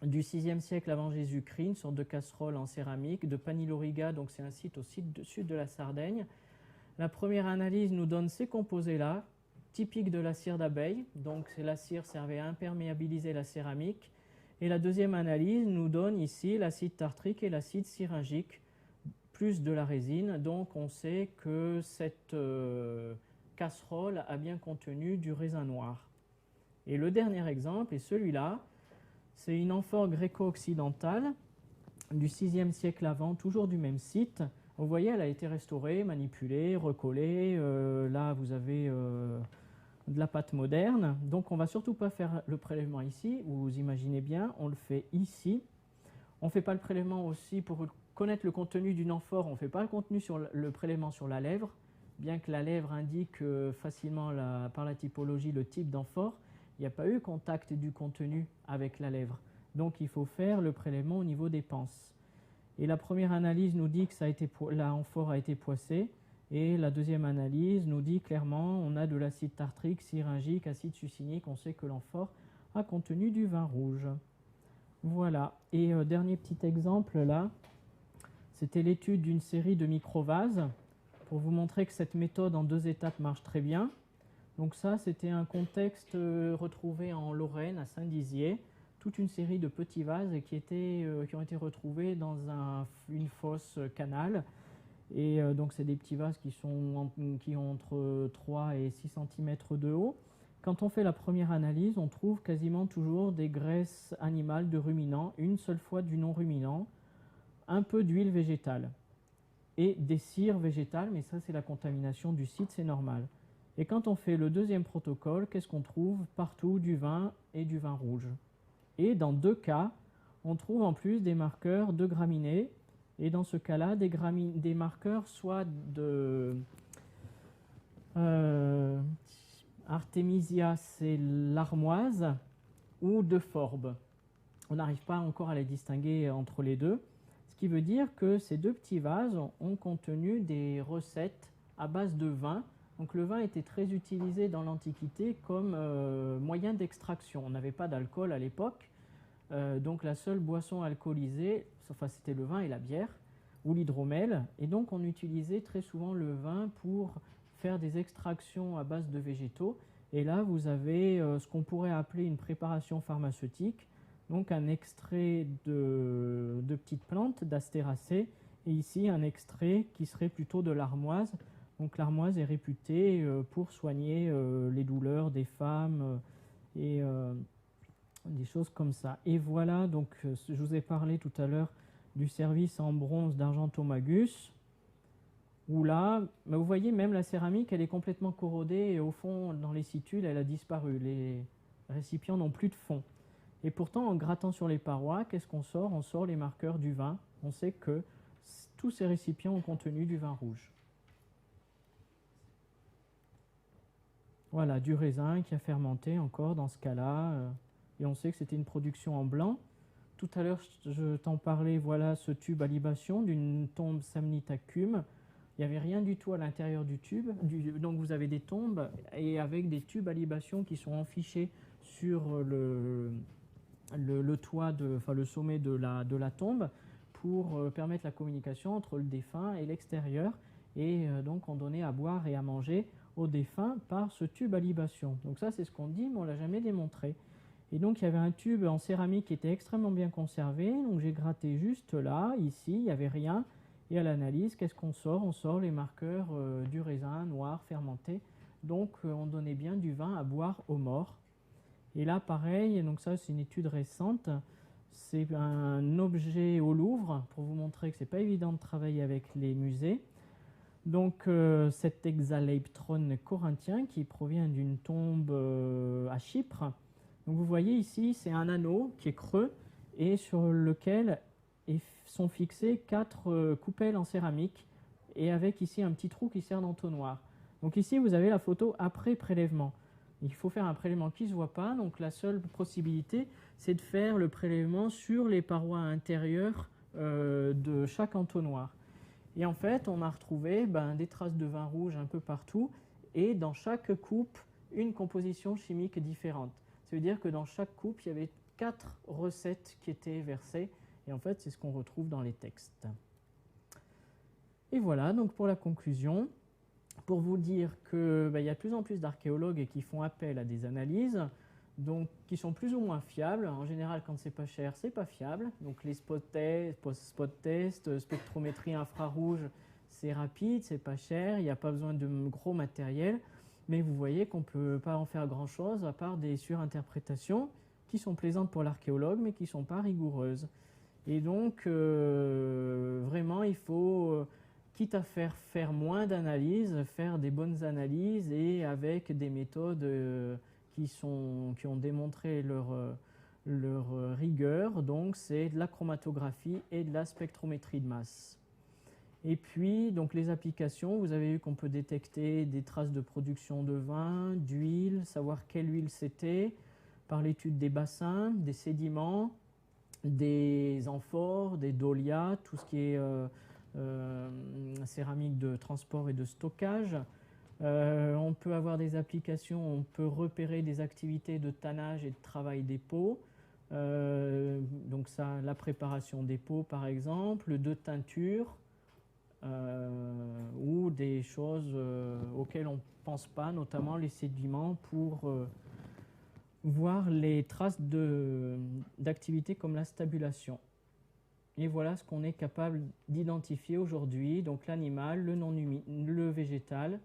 du 6e siècle avant Jésus-Christ, une sorte de casserole en céramique de Paniloriga, donc c'est un site au sud de la Sardaigne. La première analyse nous donne ces composés-là, typiques de la cire d'abeille, donc la cire servait à imperméabiliser la céramique. Et la deuxième analyse nous donne ici l'acide tartrique et l'acide syringique, plus de la résine, donc on sait que cette casserole a bien contenu du raisin noir. Et le dernier exemple est celui-là. C'est une amphore gréco-occidentale du 6e siècle avant, toujours du même site. Vous voyez, elle a été restaurée, manipulée, recollée. Là, vous avez de la pâte moderne. Donc, on ne va surtout pas faire le prélèvement ici. Vous imaginez bien, on le fait ici. On ne fait pas le prélèvement aussi pour connaître le contenu d'une amphore. On ne fait pas le prélèvement sur la lèvre, bien que la lèvre indique facilement par la typologie le type d'amphore. Il n'y a pas eu contact du contenu avec la lèvre. Donc il faut faire le prélèvement au niveau des panses. Et la première analyse nous dit que la amphore a été poissée. Et la deuxième analyse nous dit clairement on a de l'acide tartrique, syringique, acide succinique. On sait que l'amphore a contenu du vin rouge. Voilà. Et dernier petit exemple là, c'était l'étude d'une série de microvases pour vous montrer que cette méthode en 2 étapes marche très bien. Donc ça, c'était un contexte retrouvé en Lorraine, à Saint-Dizier, toute une série de petits vases qui ont été retrouvés dans une fosse canal. Et donc c'est des petits vases qui ont entre 3 et 6 cm de haut. Quand on fait la première analyse, on trouve quasiment toujours des graisses animales de ruminants, une seule fois du non-ruminant, un peu d'huile végétale et des cires végétales, mais ça c'est la contamination du site, c'est normal. Et quand on fait le deuxième protocole, qu'est-ce qu'on trouve? Partout du vin et du vin rouge. Et dans 2 cas, on trouve en plus des marqueurs de graminées. Et dans ce cas-là, des marqueurs soit de Artemisia, c'est l'armoise, ou de Forbe. On n'arrive pas encore à les distinguer entre les deux. Ce qui veut dire que ces 2 petits vases ont contenu des recettes à base de vin. Donc le vin était très utilisé dans l'Antiquité comme moyen d'extraction. On n'avait pas d'alcool à l'époque, donc la seule boisson alcoolisée, c'était le vin et la bière, ou l'hydromel. Et donc on utilisait très souvent le vin pour faire des extractions à base de végétaux. Et là, vous avez ce qu'on pourrait appeler une préparation pharmaceutique, donc un extrait de petites plantes, d'astéracées, et ici un extrait qui serait plutôt de l'armoise. Donc l'armoise est réputée pour soigner les douleurs des femmes et des choses comme ça. Et voilà, donc je vous ai parlé tout à l'heure du service en bronze d'Argentomagus, où là, vous voyez même la céramique, elle est complètement corrodée et au fond, dans les situles, elle a disparu. Les récipients n'ont plus de fond. Et pourtant, en grattant sur les parois, qu'est-ce qu'on sort? On sort les marqueurs du vin. On sait que tous ces récipients ont contenu du vin rouge. Voilà, du raisin qui a fermenté encore dans ce cas-là. Et on sait que c'était une production en blanc. Tout à l'heure, je t'en parlais, voilà ce tube à libation d'une tombe Samnitacum. Il n'y avait rien du tout à l'intérieur du tube. Donc vous avez des tombes et avec des tubes à libation qui sont enfichés sur le toit, le sommet de la tombe pour permettre la communication entre le défunt et l'extérieur. Et donc on donnait à boire et à manger au défunt par ce tube à libation. Donc ça c'est ce qu'on dit, mais on ne l'a jamais démontré. Et donc il y avait un tube en céramique qui était extrêmement bien conservé, donc j'ai gratté juste là, ici, il n'y avait rien. Et à l'analyse, qu'est-ce qu'on sort? On sort les marqueurs du raisin noir fermenté. Donc on donnait bien du vin à boire aux morts. Et là pareil, donc ça c'est une étude récente, c'est un objet au Louvre, pour vous montrer que c'est pas évident de travailler avec les musées. Donc cet hexaleiptron corinthien qui provient d'une tombe à Chypre. Donc vous voyez ici, c'est un anneau qui est creux et sur lequel sont fixées 4 coupelles en céramique et avec ici un petit trou qui sert d'entonnoir. Donc ici vous avez la photo après prélèvement. Il faut faire un prélèvement qui ne se voit pas, donc la seule possibilité, c'est de faire le prélèvement sur les parois intérieures de chaque entonnoir. Et en fait, on a retrouvé des traces de vin rouge un peu partout, et dans chaque coupe, une composition chimique différente. Ça veut dire que dans chaque coupe, il y avait 4 recettes qui étaient versées, et en fait, c'est ce qu'on retrouve dans les textes. Et voilà, donc pour la conclusion, pour vous dire qu'il y a de plus en plus d'archéologues qui font appel à des analyses, donc, qui sont plus ou moins fiables. En général, quand c'est pas cher, c'est pas fiable. Donc les spot tests, spectrométrie infrarouge, c'est rapide, c'est pas cher, il n'y a pas besoin de gros matériel. Mais vous voyez qu'on ne peut pas en faire grand-chose à part des surinterprétations qui sont plaisantes pour l'archéologue, mais qui ne sont pas rigoureuses. Et donc, vraiment, il faut, quitte à faire moins d'analyses, faire des bonnes analyses et avec des méthodes qui ont démontré leur rigueur. Donc, c'est de la chromatographie et de la spectrométrie de masse. Et puis, donc les applications, vous avez vu qu'on peut détecter des traces de production de vin, d'huile, savoir quelle huile c'était, par l'étude des bassins, des sédiments, des amphores, des dolias, tout ce qui est céramique de transport et de stockage. On peut avoir des applications, on peut repérer des activités de tannage et de travail des peaux. Donc ça, la préparation des peaux par exemple, de teinture, ou des choses auxquelles on ne pense pas, notamment les sédiments, pour voir les traces d'activités comme la stabulation. Et voilà ce qu'on est capable d'identifier aujourd'hui. Donc l'animal, le végétal.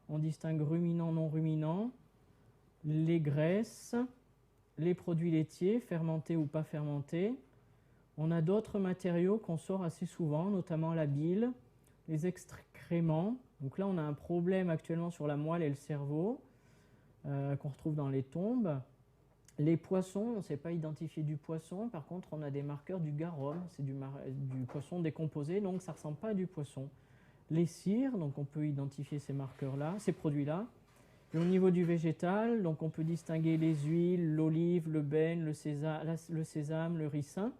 On distingue ruminant, non ruminant, les graisses, les produits laitiers, fermentés ou pas fermentés. On a d'autres matériaux qu'on sort assez souvent, notamment la bile, les excréments. Donc là, on a un problème actuellement sur la moelle et le cerveau, qu'on retrouve dans les tombes. Les poissons, on ne sait pas identifier du poisson. Par contre, on a des marqueurs du garum, c'est du poisson décomposé, donc ça ne ressemble pas à du poisson. Les cires, donc on peut identifier ces marqueurs-là, ces produits-là. Et au niveau du végétal, donc on peut distinguer les huiles, l'olive, le benne, le sésame, le ricin.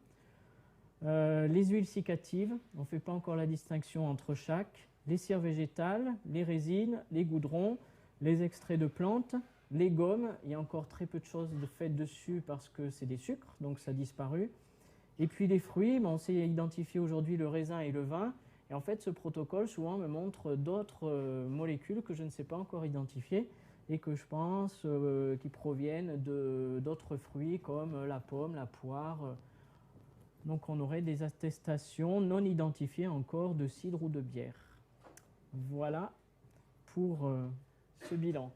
Les huiles cicatives, on ne fait pas encore la distinction entre chaque. Les cires végétales, les résines, les goudrons, les extraits de plantes, les gommes. Il y a encore très peu de choses faites dessus parce que c'est des sucres, donc ça a disparu. Et puis les fruits, on sait identifier aujourd'hui le raisin et le vin. Et en fait, ce protocole souvent me montre d'autres molécules que je ne sais pas encore identifier et que je pense qui proviennent d'autres fruits comme la pomme, la poire. Donc on aurait des attestations non identifiées encore de cidre ou de bière. Voilà pour ce bilan.